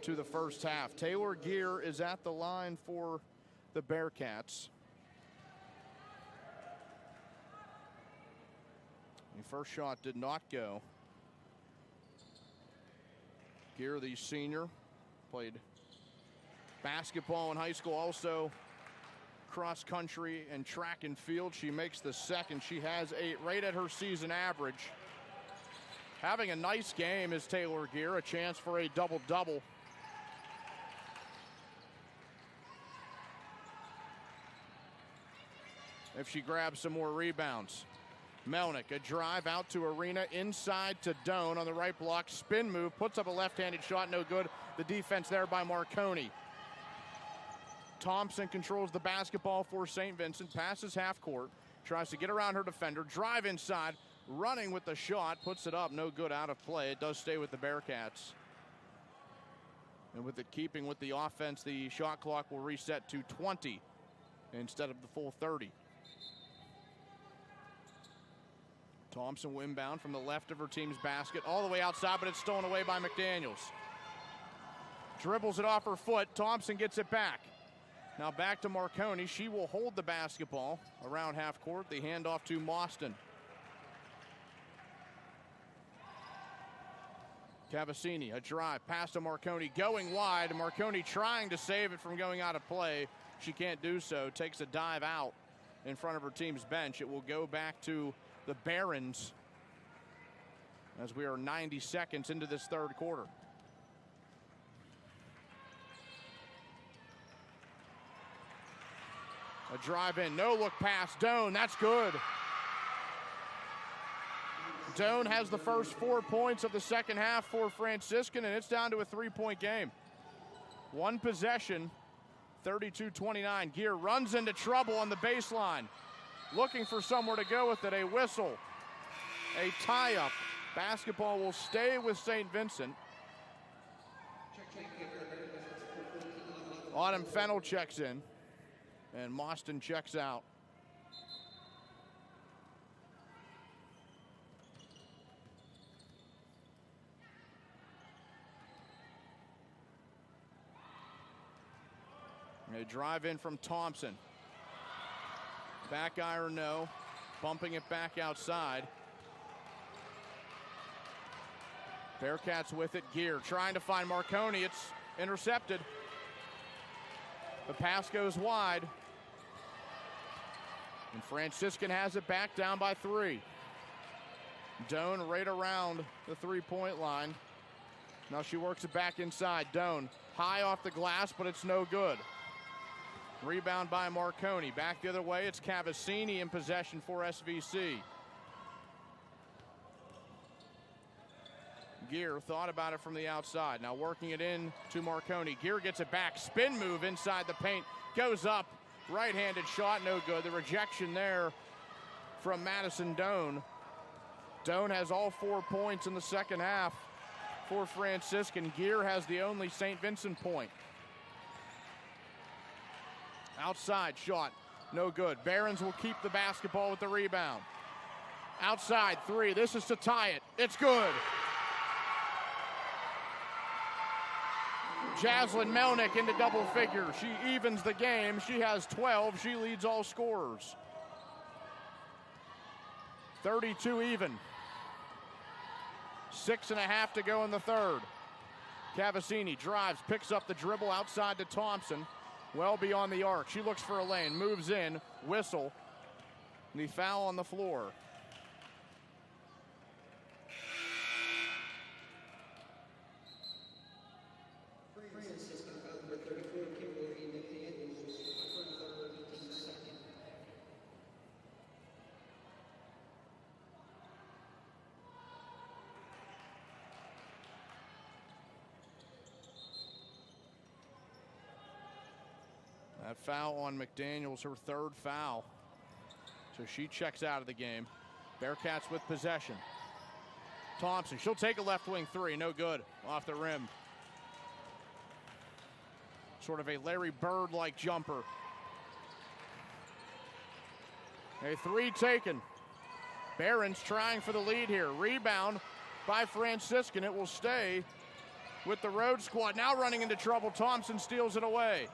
to the first half. Taylor Gear is at the line for the Bearcats. The first shot did not go. Gear, the senior, played basketball in high school, also cross country and track and field. She makes the second. She has 8, right at her season average. Having a nice game is Taylor Gear, a chance for a double-double. If she grabs some more rebounds. Melnick, a drive out to Arena, inside to Doan on the right block. Spin move, puts up a left-handed shot, no good. The defense there by Marconi. Thompson controls the basketball for St. Vincent, passes half court, tries to get around her defender, drive inside, running with the shot, puts it up, no good, out of play. It does stay with the Bearcats. And with it keeping with the offense, the shot clock will reset to 20 instead of the full 30. Thompson will inbound from the left of her team's basket, all the way outside, but it's stolen away by McDaniels. Dribbles it off her foot. Thompson gets it back. Now back to Marconi. She will hold the basketball around half court. The handoff to Mostyn. Cavassini, a drive, pass to Marconi, going wide. Marconi trying to save it from going out of play. She can't do so. Takes a dive out in front of her team's bench. It will go back to the Barons as we are 90 seconds into this third quarter. A drive in, no look pass. Doan, that's good. Doan has the first 4 points of the second half for Franciscan, and it's down to a 3-point game. One possession, 32-29. Gear runs into trouble on the baseline. Looking for somewhere to go with it. A whistle, a tie-up. Basketball will stay with St. Vincent. Autumn Fennell checks in, and Mostyn checks out. A drive in from Thompson. Back iron, no. Bumping it back outside. Bearcats with it. Gear trying to find Marconi. It's intercepted. The pass goes wide. And Franciscan has it back, down by 3. Doan right around the 3-point line. Now she works it back inside. Doan high off the glass, but it's no good. Rebound by Marconi. Back the other way, it's Cavassini in possession for SVC. Gear thought about it from the outside. Now working it in to Marconi. Gear gets it back. Spin move inside the paint. Goes up. Right-handed shot, no good. The rejection there from Madison Doan. Doan has all 4 points in the second half for Franciscan. Gear has the only St. Vincent point. Outside shot, no good. Barons will keep the basketball with the rebound. Outside three. This is to tie it. It's good. Jaslyn Melnick into double figures. She evens the game. She has 12. She leads all scorers. 32 even. 6.5 to go in the third. Cavassini drives, picks up the dribble outside to Thompson. Well beyond the arc. She looks for a lane, moves in, whistle. The foul on the floor. That foul on McDaniels, her third foul. So she checks out of the game. Bearcats with possession. Thompson, she'll take a left wing three, no good, off the rim. Sort of a Larry Bird-like jumper. A three taken. Barons trying for the lead here. Rebound by Franciscan. It will stay with the road squad. Now running into trouble. Thompson steals it away.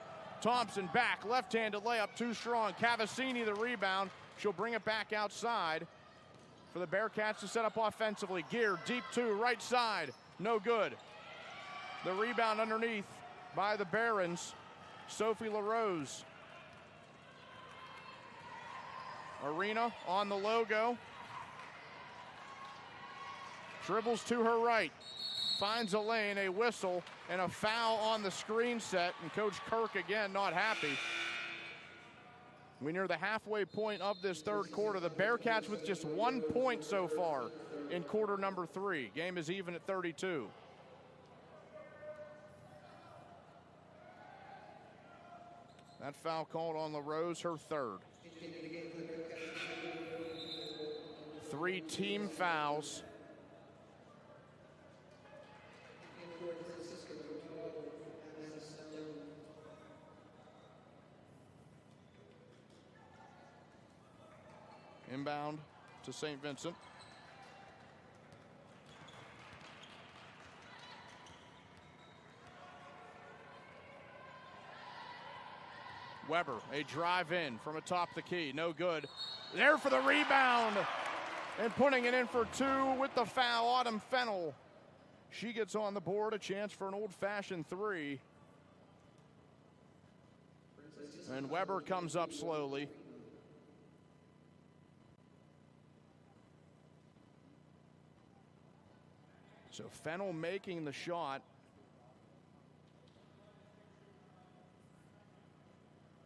Thompson back, left-handed layup, too strong. Cavassini the rebound. She'll bring it back outside for the Bearcats to set up offensively. Gear, deep two, right side, no good. The rebound underneath by the Barons. Sophie LaRose. Arena on the logo. Dribbles to her right. Finds a lane, a whistle, and a foul on the screen set. And Coach Kirk again not happy. We near the halfway point of this third quarter. The Bearcats with just 1 point so far in quarter number 3. Game is even at 32. That foul called on LaRose, her third. 3 team fouls. Inbound to St. Vincent. Weber, a drive in from atop the key, no good. There for the rebound, and putting it in for 2 with the foul, Autumn Fennell. She gets on the board, a chance for an old-fashioned 3. And Weber comes up slowly. So Fennell making the shot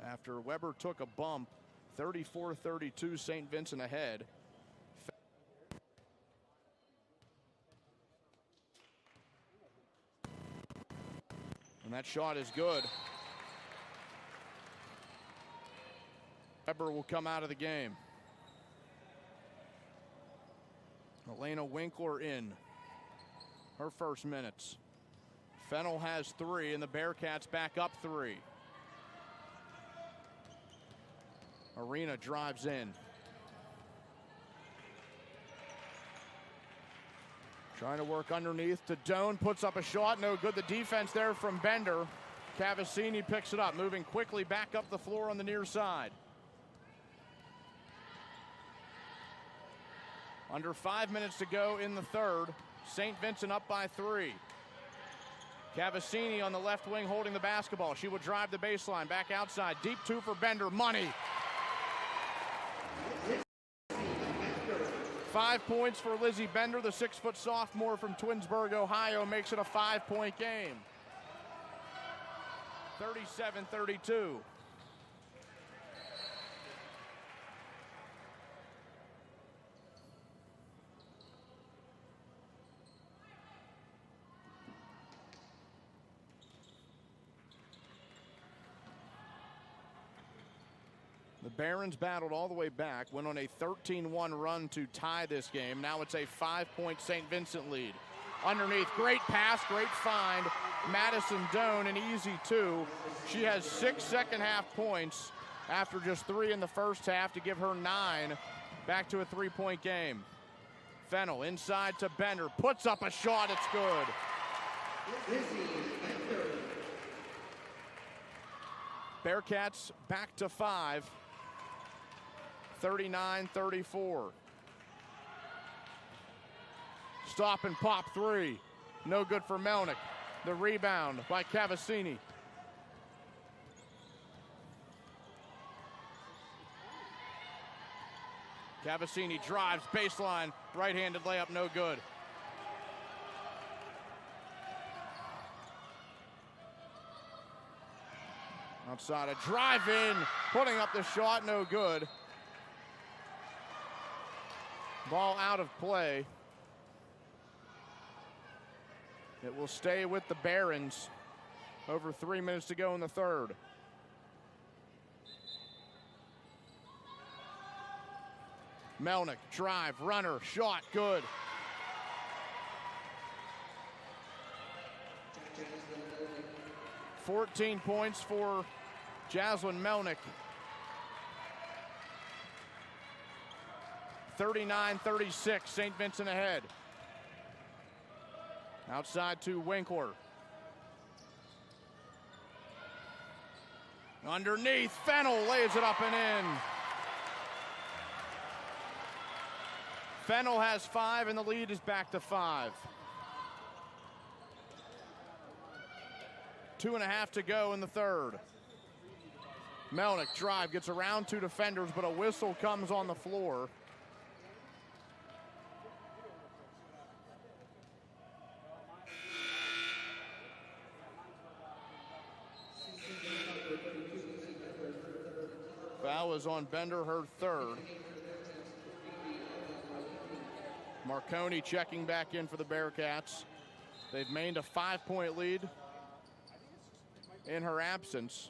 after Weber took a bump. 34-32, St. Vincent ahead. And that shot is good. Weber will come out of the game. Elena Winkler in her first minutes. Fennell has 3, and the Bearcats back up 3. Arena drives in. Trying to work underneath to Doan, puts up a shot, no good. The defense there from Bender. Cavassini picks it up, moving quickly back up the floor on the near side. Under 5 minutes to go in the third. St. Vincent up by 3. Cavassini on the left wing holding the basketball. She will drive the baseline, back outside. Deep 2 for Bender, money. 5 points for Lizzie Bender, the 6-foot sophomore from Twinsburg, Ohio, makes it a 5-point game. 37-32. The Barons battled all the way back, went on a 13-1 run to tie this game. Now it's a 5-point St. Vincent lead. Underneath, great pass, great find. Madison Doan, an easy 2. She has 6 second-half points after just 3 in the first half to give her 9 Back to a three-point game. Fennell inside to Bender, puts up a shot, it's good. Bearcats back to 5, 39-34. Stop and pop three, no good for Melnick. The rebound by Cavassini. Cavassini drives, baseline, right-handed layup, no good. Outside, a drive in, putting up the shot, no good. Ball out of play. It will stay with the Barons. Over 3 minutes to go in the third. Melnick, drive, runner, shot, good. $14 points for Jaslyn Melnick. 39-36, St. Vincent ahead. Outside to Winkler. Underneath, Fennell lays it up and in. Fennell has 5 and the lead is back to 5. 2.5 to go in the third. Melnick drive, gets around 2 defenders, but a whistle comes on the floor. Foul is on Bender, her third. Marconi checking back in for the Bearcats. They've maintained a 5-point lead in her absence,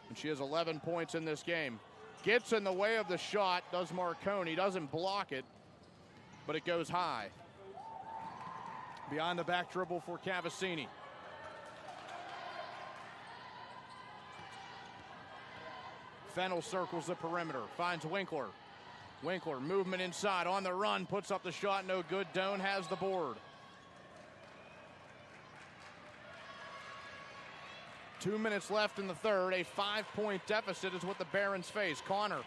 and she has 11 points in this game. Gets in the way of the shot, does Marconi, doesn't block it, but it goes high. Behind the back dribble for Cavassini. Fennell circles the perimeter, finds Winkler. Winkler, movement inside, on the run, puts up the shot, no good. Doan has the board. 2 minutes left in the third. A 5-point deficit is what the Barons face. Connor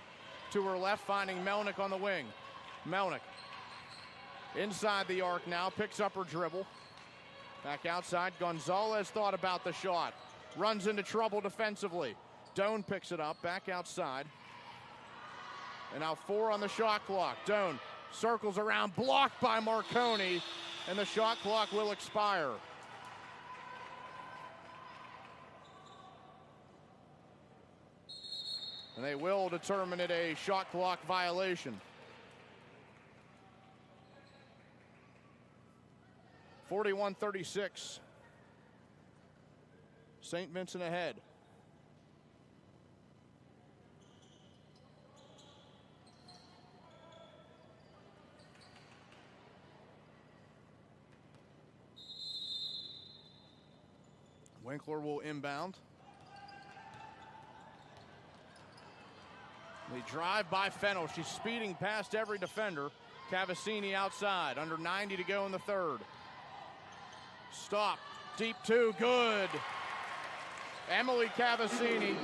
to her left, finding Melnick on the wing. Melnick inside the arc now, picks up her dribble. Back outside, Gonzalez thought about the shot. Runs into trouble defensively. Doan picks it up, back outside. And now 4 on the shot clock. Doan circles around, blocked by Marconi, and the shot clock will expire. And they will determine it a shot clock violation. 41-36. St. Vincent ahead. Winkler will inbound. The drive by Fennell. She's speeding past every defender. Cavassini outside. Under 90 to go in the third. Stop. Deep 2. Good. Emily Cavassini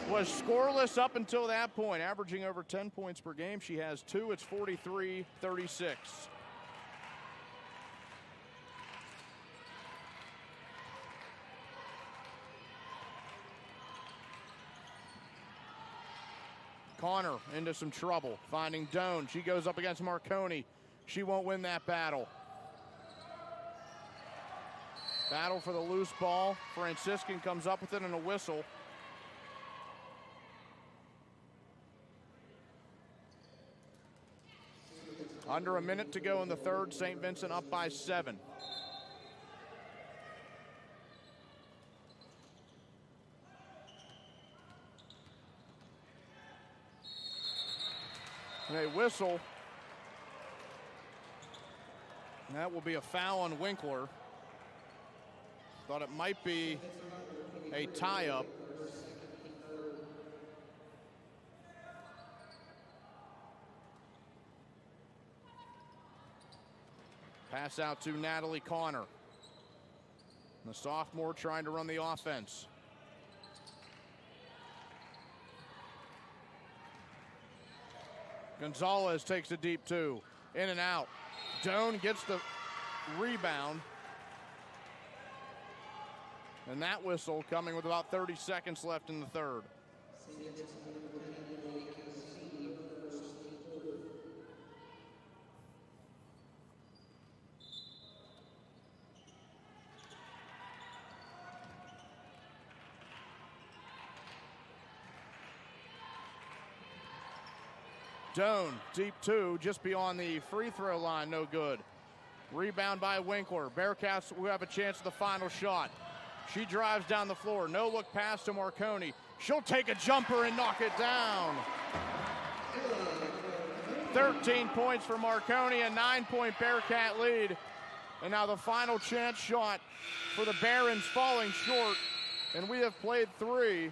was scoreless up until that point, averaging over 10 points per game. She has 2. It's 43-36. Connor into some trouble, finding Doan. She goes up against Marconi. She won't win that battle. Battle for the loose ball. Franciscan comes up with it and a whistle. Under a minute to go in the third. St. Vincent up by 7. And a whistle. And that will be a foul on Winkler. Thought it might be a tie-up. Pass out to Natalie Connor. The sophomore trying to run the offense. Gonzalez takes a deep two. In and out. Doan gets the rebound. And that whistle coming with about 30 seconds left in the third. Doan, deep two, just beyond the free throw line, no good. Rebound by Winkler. Bearcats will have a chance at the final shot. She drives down the floor. No look pass to Marconi. She'll take a jumper and knock it down. 13 points for Marconi, a 9-point Bearcat lead. And now the final chance shot for the Barons falling short. And we have played three.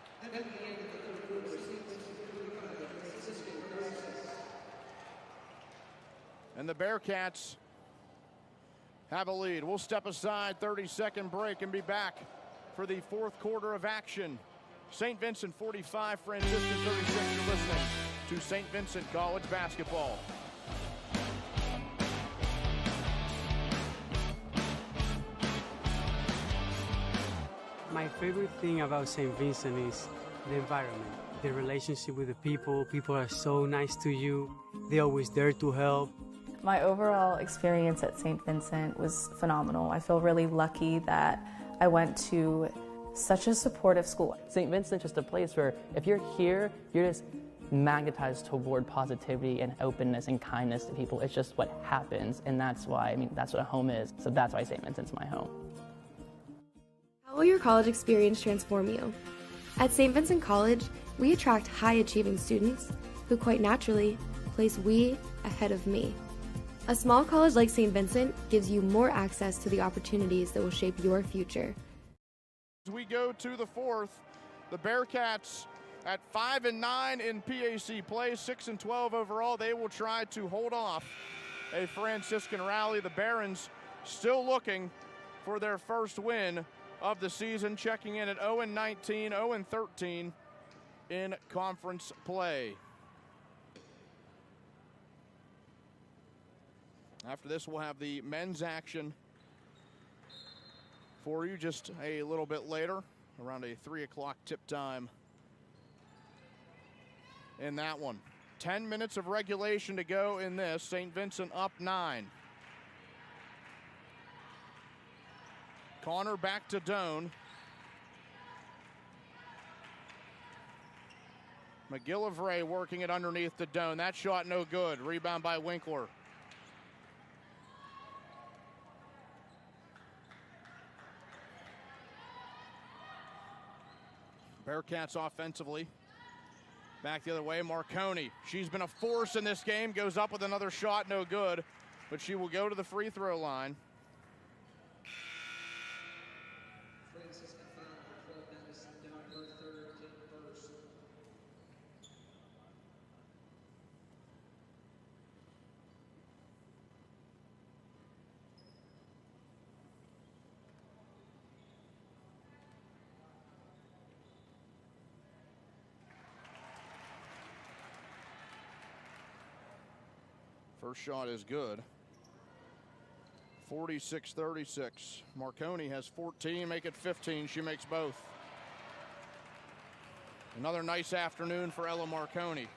And the Bearcats have a lead. We'll step aside, 30-second break, and be back for the fourth quarter of action. St. Vincent 45, Franciscan 36. You're listening to St. Vincent College basketball. My favorite thing about St. Vincent is the environment, the relationship with the people. People are so nice to you. They're always there to help. My overall experience at St. Vincent was phenomenal. I feel really lucky that I went to such a supportive school. St. Vincent's just a place where if you're here, you're just magnetized toward positivity and openness and kindness to people. It's just what happens, and that's why, that's what a home is. So that's why St. Vincent's my home. How will your college experience transform you? At St. Vincent College, we attract high-achieving students who quite naturally place we ahead of me. A small college like St. Vincent gives you more access to the opportunities that will shape your future. As we go to the fourth, the Bearcats at 5-9 in PAC play, 6-12 overall. They will try to hold off a Franciscan rally. The Barons still looking for their first win of the season, checking in at 0-19, 0-13 in conference play. After this, we'll have the men's action for you just a little bit later, around a 3 o'clock tip time in that one. 10 minutes of regulation to go in this. St. Vincent up 9. Connor back to Doan. McGillivray working it underneath to Doan. That shot no good. Rebound by Winkler. Bearcats offensively. Back the other way, Marconi. She's been a force in this game. Goes up with another shot, no good. But she will go to the free throw line. First shot is good. 46-36. Marconi has 14, make it 15. She makes both. Another nice afternoon for Ella Marconi.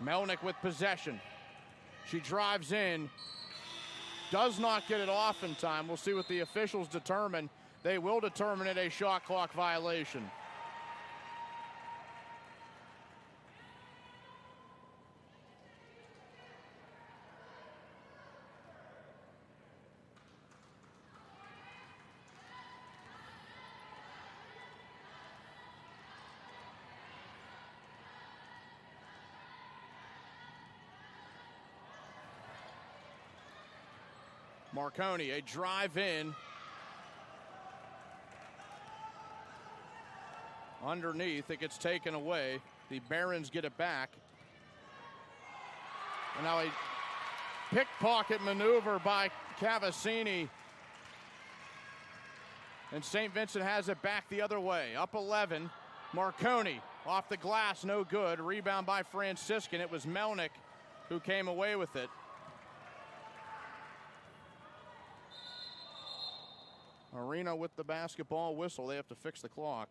Melnick with possession. She drives in, does not get it off in time. We'll see what the officials determine. They will determine it a shot clock violation. Marconi, a drive in. Underneath, it gets taken away. The Barons get it back. And now a pickpocket maneuver by Cavassini. And St. Vincent has it back the other way. Up 11. Marconi off the glass, no good. Rebound by Franciscan. It was Melnick who came away with it. Arena with the basketball whistle. They have to fix the clock.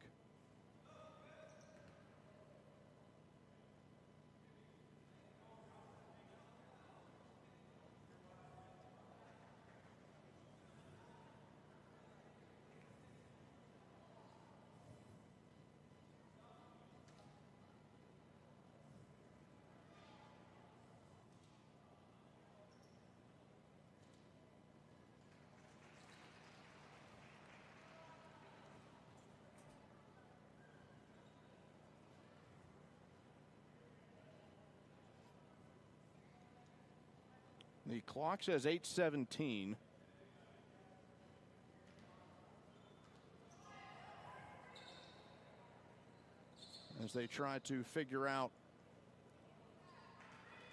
The clock says 8:17. As they try to figure out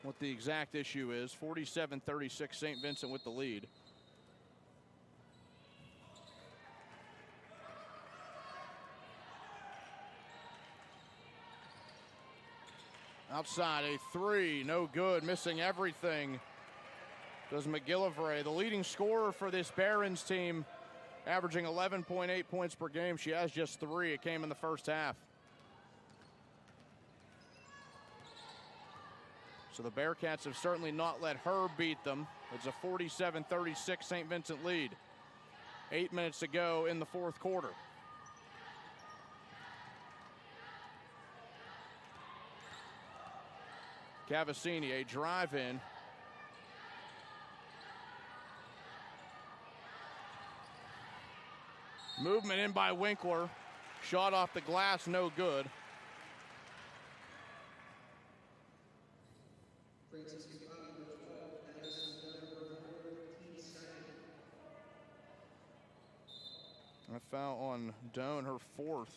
what the exact issue is. 47-36, St. Vincent with the lead. Outside, a three, no good, missing everything. Does McGillivray, the leading scorer for this Barons team, averaging 11.8 points per game. She has just 3. It came in the first half. So the Bearcats have certainly not let her beat them. It's a 47-36 St. Vincent lead. 8 minutes to go in the fourth quarter. Cavassini, a drive in. Movement in by Winkler. Shot off the glass, no good. A foul on Doan, her 4th.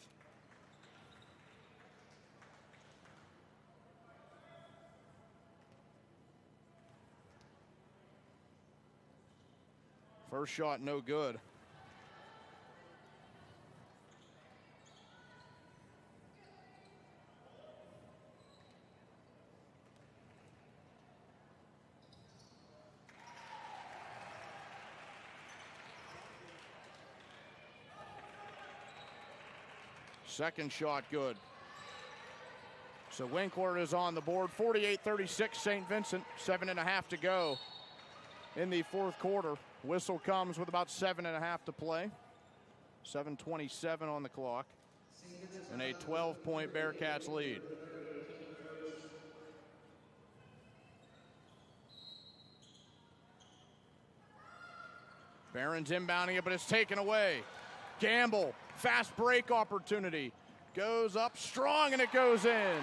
First shot, no good. Second shot, good. So Winkler is on the board. 48-36 St. Vincent. 7.5 to go in the fourth quarter. Whistle comes with about 7.5 to play. 7:27 on the clock. And a 12-point Bearcats lead. Barons inbounding it, but it's taken away. Gamble, fast break opportunity. Goes up strong, and it goes in.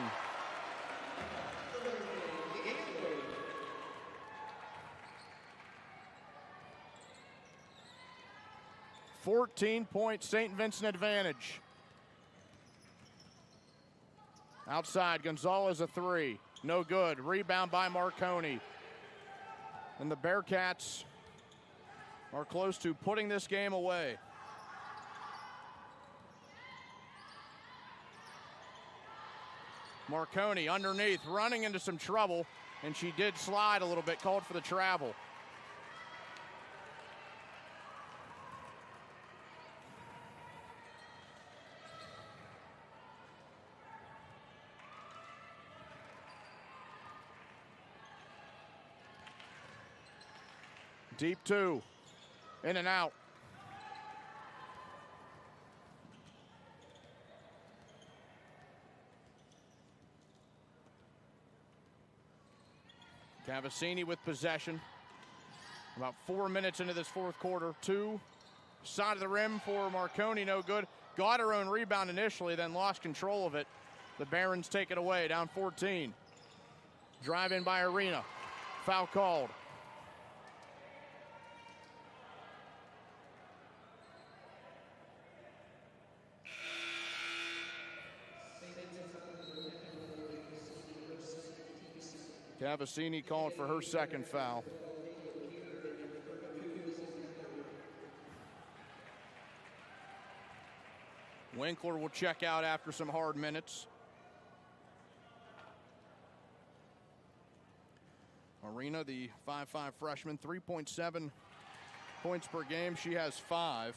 .14 St. Vincent advantage. Outside, Gonzalez a 3. No good. Rebound by Marconi. And the Bearcats are close to putting this game away. Marconi underneath, running into some trouble, and she did slide a little bit, called for the travel. Deep 2, in and out. Cavassini with possession. About 4 minutes into this fourth quarter. 2, side of the rim for Marconi, no good. Got her own rebound initially, then lost control of it. The Barons take it away, down 14. Drive in by Arena. Foul called. Cavassini called for her second foul. Winkler will check out after some hard minutes. Marina, the 5'5" freshman, 3.7 points per game. She has 5.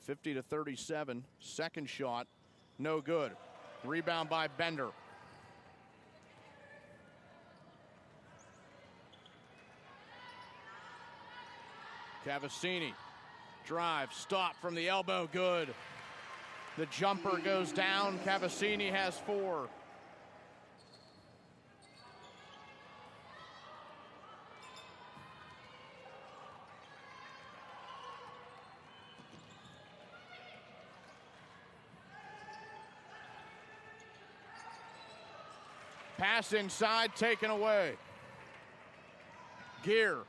(50-37). Second shot, no good. Rebound by Bender. Cavassini, drive, stop from the elbow, good. The jumper goes down. Cavassini has 4. Pass inside, taken away. Gear,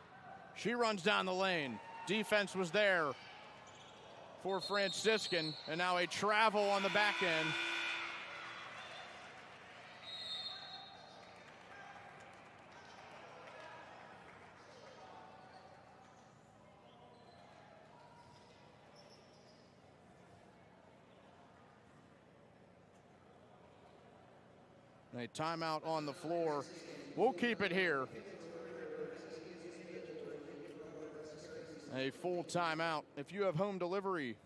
she runs down the lane. Defense was there for Franciscan, and now a travel on the back end. A timeout on the floor. We'll keep it here. A full timeout. If you have home delivery,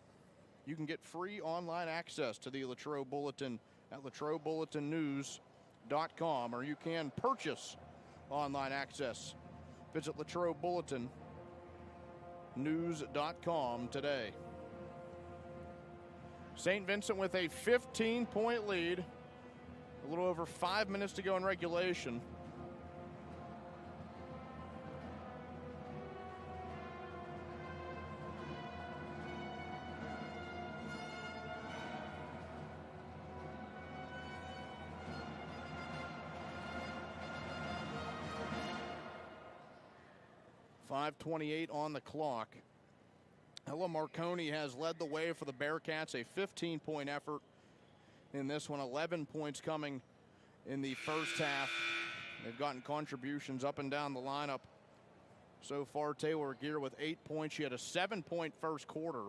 you can get free online access to the Latrobe Bulletin at LatrobeBulletinNews.com, or you can purchase online access. Visit LatrobeBulletinNews.com today. St. Vincent with a 15-point lead. A little over 5 minutes to go in regulation. .5:28 on the clock. Ella Marconi has led the way for the Bearcats, a 15-point effort in this one. 11 points coming in the first half. They've gotten contributions up and down the lineup so far. Taylor Gear with 8 points. She had a 7-point first quarter.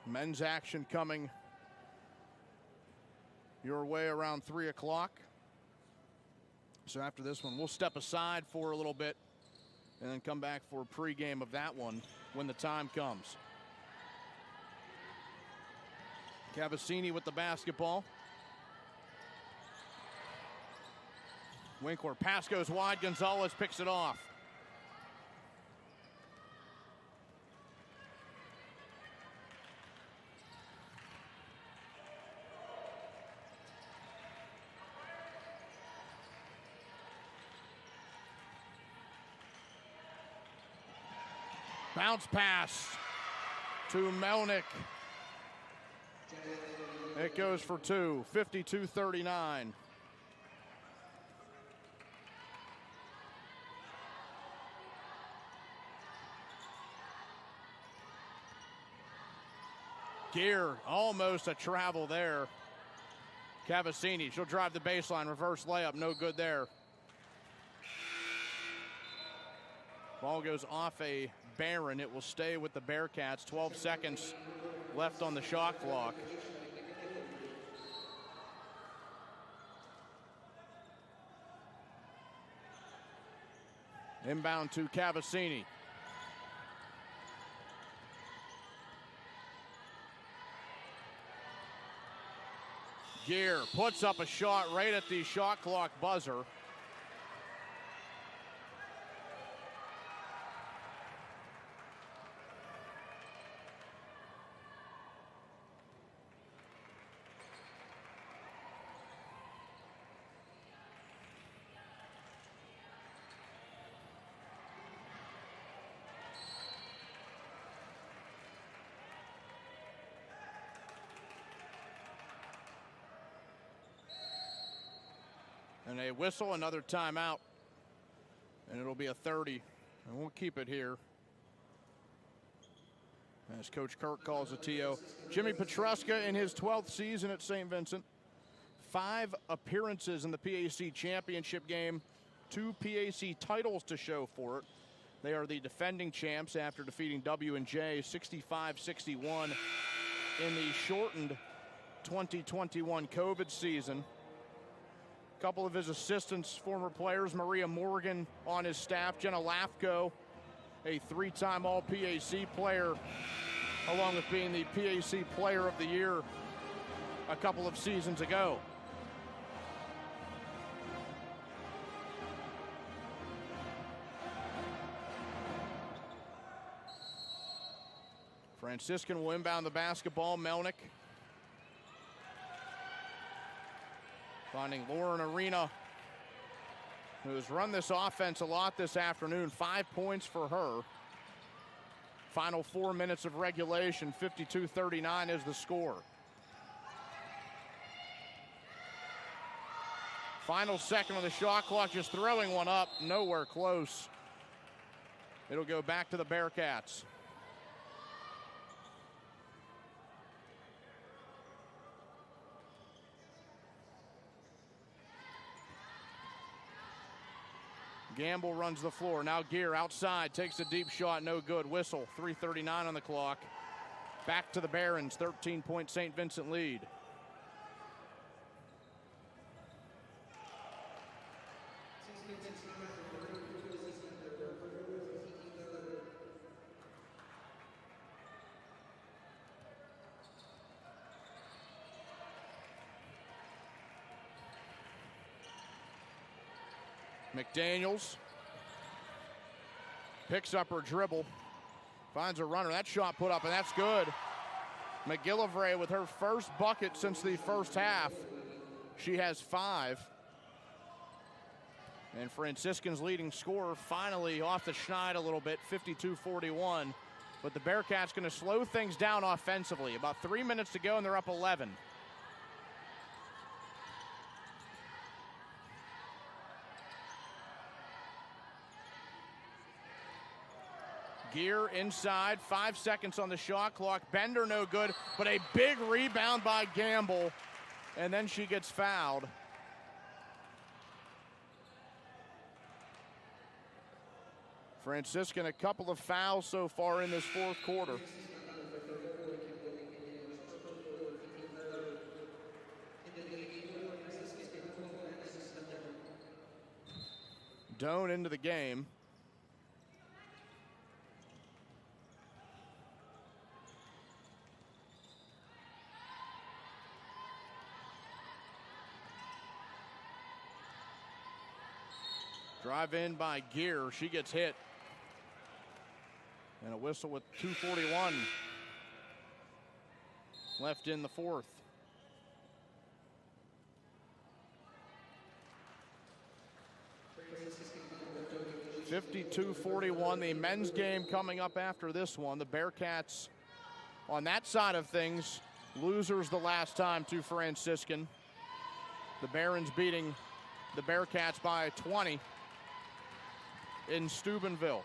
Men's action coming your way around 3 o'clock. So after this one, we'll step aside for a little bit and then come back for a pregame of that one when the time comes. Cavassini with the basketball. Winkler, pass goes wide. Gonzalez picks it off. Bounce pass to Melnick. It goes for 2, 52-39. Gear, almost a travel there. Cavassini, she'll drive the baseline, reverse layup, no good there. Ball goes off a Barron. It will stay with the Bearcats. 12 seconds left on the shot clock. Inbound to Cavassini. Gear puts up a shot right at the shot clock buzzer. And a whistle, another timeout. And it'll be a 30. And we'll keep it here. As Coach Kirk calls a TO. Jimmy Petruska in his 12th season at St. Vincent. 5 appearances in the PAC championship game. 2 PAC titles to show for it. They are the defending champs after defeating W&J 65-61 in the shortened 2021 COVID season. A couple of his assistants, former players, Maria Morgan on his staff, Jenna Lafko, a 3-time All-PAC player, along with being the PAC Player of the Year a couple of seasons ago. Franciscan will inbound the basketball. Melnick finding Lauren Arena, who has run this offense a lot this afternoon. 5 points for her. Final 4 minutes of regulation, 52-39 is the score. Final second on the shot clock, just throwing one up, nowhere close. It'll go back to the Bearcats. Gamble runs the floor. Now Gear outside, takes a deep shot, no good. Whistle, 3:39 on the clock. Back to the Barons, 13-point St. Vincent lead. McDaniels picks up her dribble, finds a runner. That shot put up, and that's good. McGillivray with her first bucket since the first half. She has 5. And Franciscan's leading scorer finally off the schneid a little bit, 52-41. But the Bearcats going to slow things down offensively. About 3 minutes to go, and they're up 11. Gear inside, 5 seconds on the shot clock. Bender no good, but a big rebound by Gamble, and then she gets fouled. Franciscan, a couple of fouls so far in this fourth quarter. Doan into the game. Drive in by Gear. She gets hit. And a whistle with 2:41 left in the fourth. (52-41). The men's game coming up after this one. The Bearcats on that side of things, losers the last time to Franciscan. The Barons beating the Bearcats by 20 in Steubenville.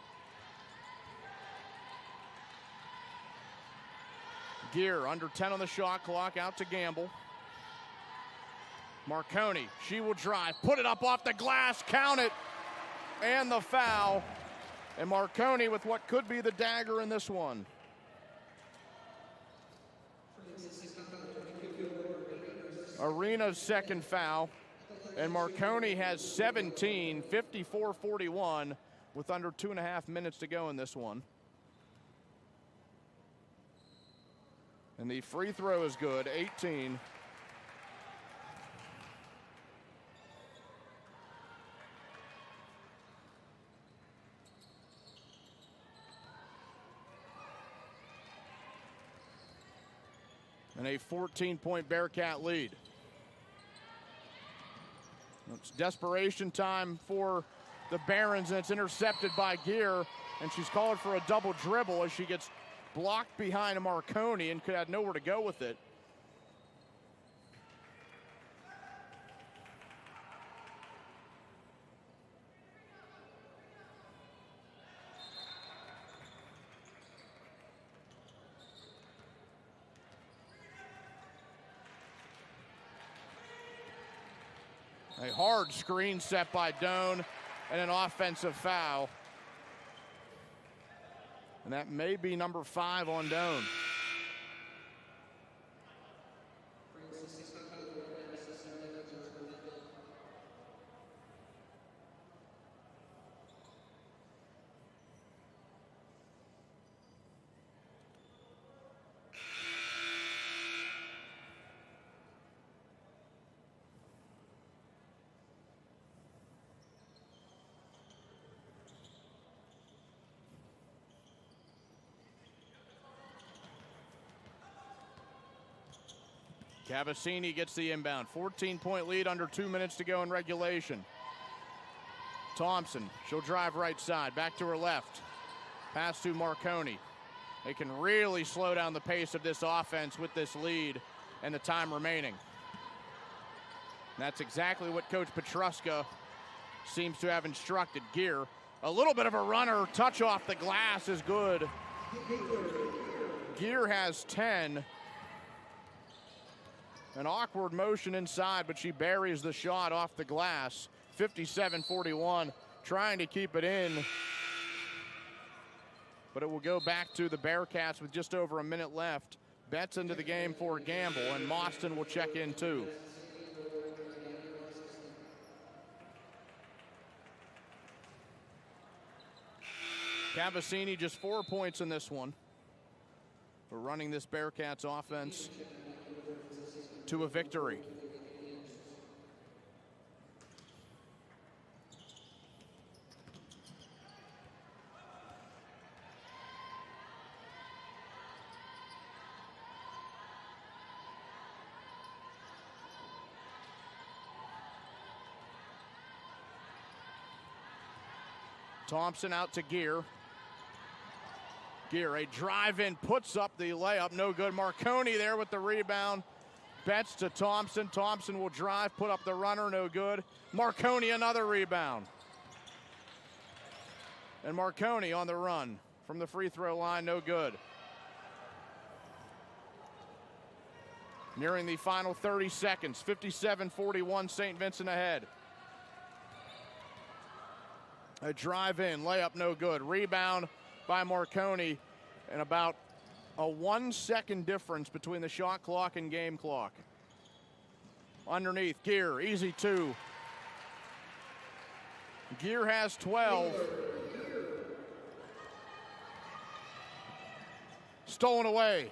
Gear under 10 on the shot clock, out to Gamble. Marconi, she will drive, put it up off the glass, count it, and the foul. And Marconi with what could be the dagger in this one. Arena's second foul, and Marconi has 17, 54-41, with under 2.5 minutes to go in this one. And the free throw is good, 18. And a 14-point Bearcat lead. It's desperation time for the Barons, and it's intercepted by Gear, and she's called for a double dribble as she gets blocked behind Marconi and could have nowhere to go with it. A hard screen set by Doan and an offensive foul. And that may be number 5 on Doan. Cavassini gets the inbound. 14-point lead, under 2 minutes to go in regulation. Thompson, she'll drive right side, back to her left. Pass to Marconi. They can really slow down the pace of this offense with this lead and the time remaining. And that's exactly what Coach Petruska seems to have instructed. Gear, a little bit of a runner, touch off the glass is good. Gear has 10. An awkward motion inside, but she buries the shot off the glass. 57-41, trying to keep it in. But it will go back to the Bearcats with just over a minute left. Betts into the game for Gamble, and Mostyn will check in too. Cavassini just 4 points in this one. We're running this Bearcats offense to a victory. Thompson out to Gear. Gear, a drive in, puts up the layup, no good. Marconi there with the rebound. Betts to Thompson. Thompson will drive, put up the runner, no good. Marconi, another rebound. And Marconi on the run from the free throw line, no good. Nearing the final 30 seconds, 57-41, St. Vincent ahead. A drive in, layup no good. Rebound by Marconi, and about a 1 second difference between the shot clock and game clock. Underneath, Gear, easy 2. Gear has 12. Stolen away.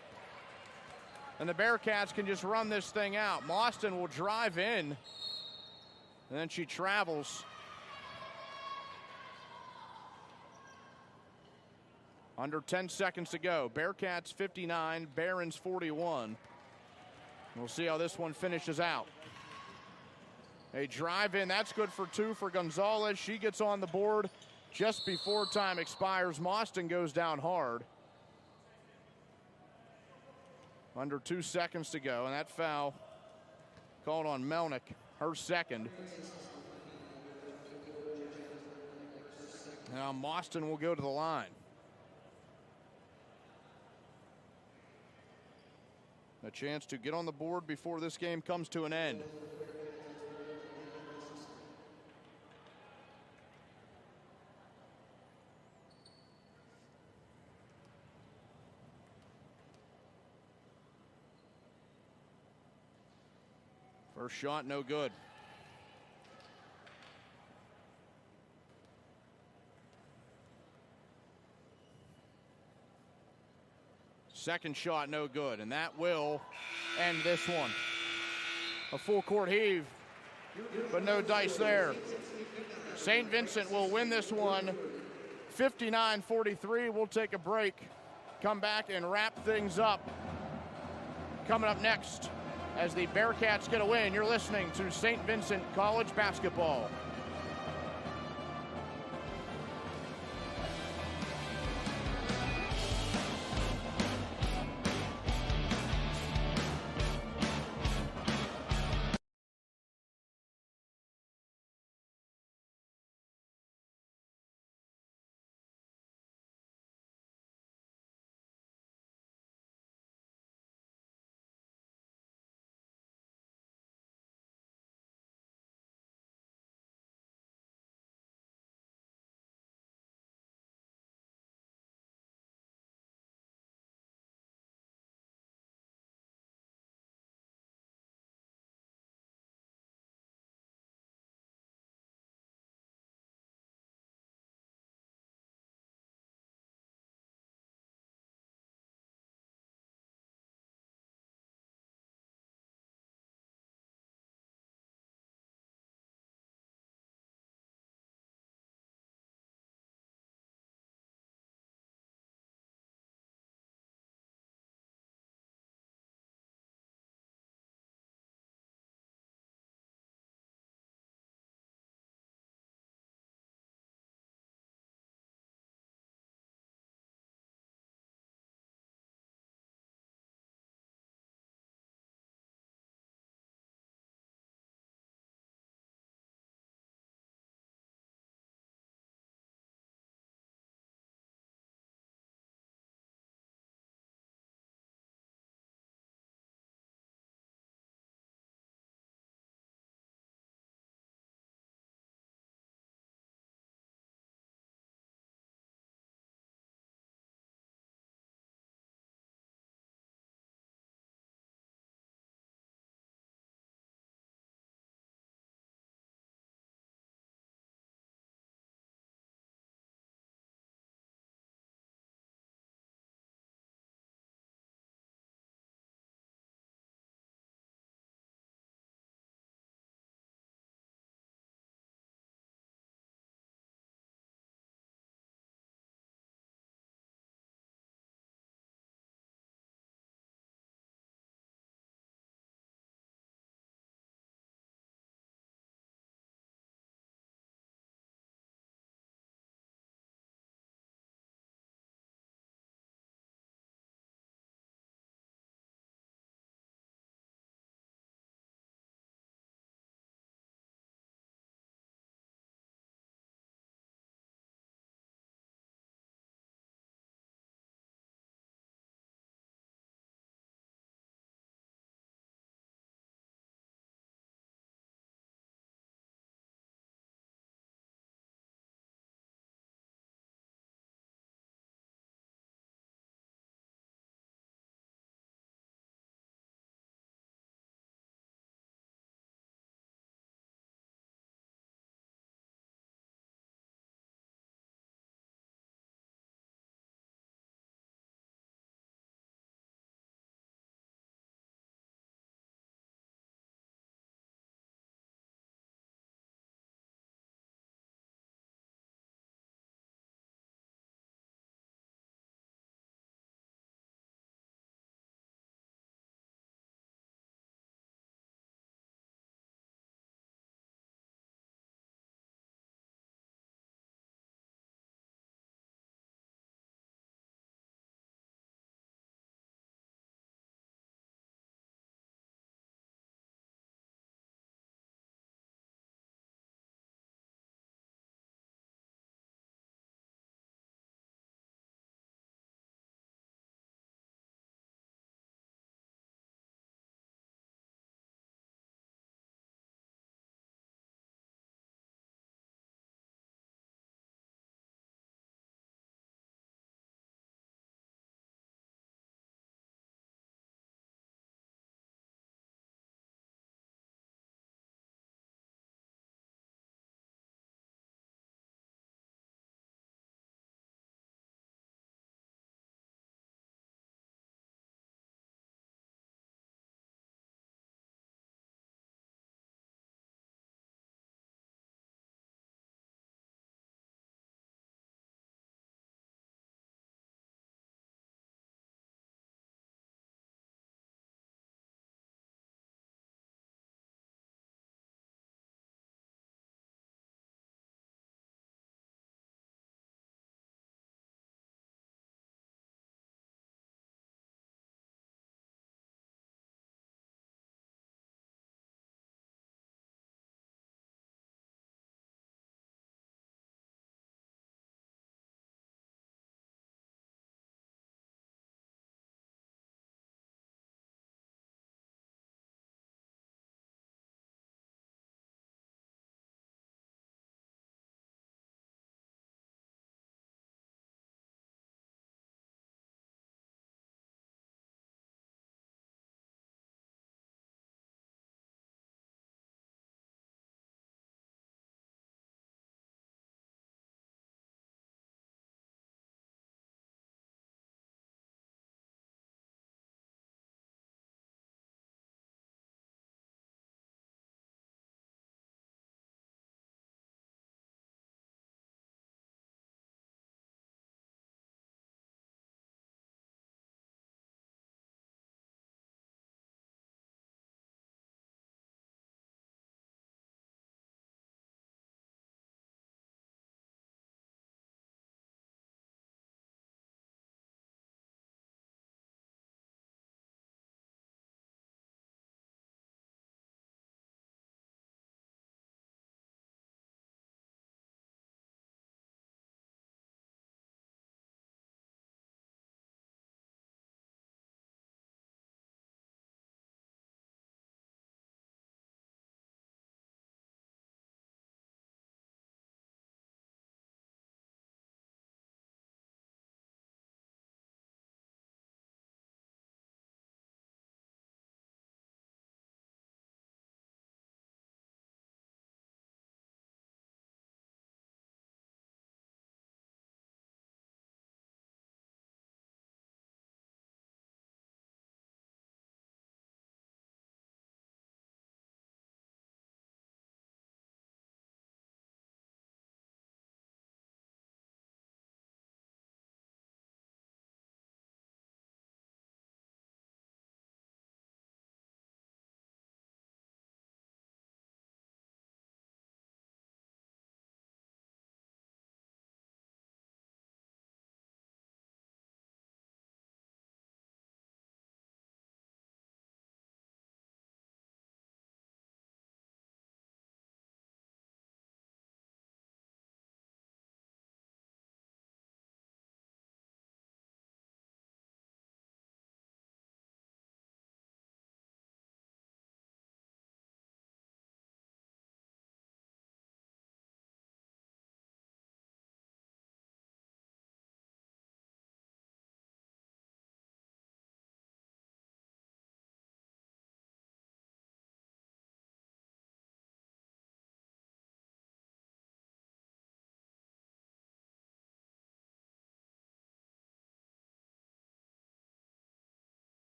And the Bearcats can just run this thing out. Mostyn will drive in, and then she travels. Under 10 seconds to go. Bearcats 59, Barons 41. We'll see how this one finishes out. A drive in, that's good for 2 for Gonzalez. She gets on the board just before time expires. Mostyn goes down hard. Under 2 seconds to go, and that foul called on Melnick, her second. Now Mostyn will go to the line. A chance to get on the board before this game comes to an end. First shot, no good. Second shot, no good, and that will end this one. A full court heave, but no dice there. St. Vincent will win this one 59-43. We'll take a break, come back and wrap things up. Coming up next, as the Bearcats get a win, you're listening to St. Vincent College Basketball.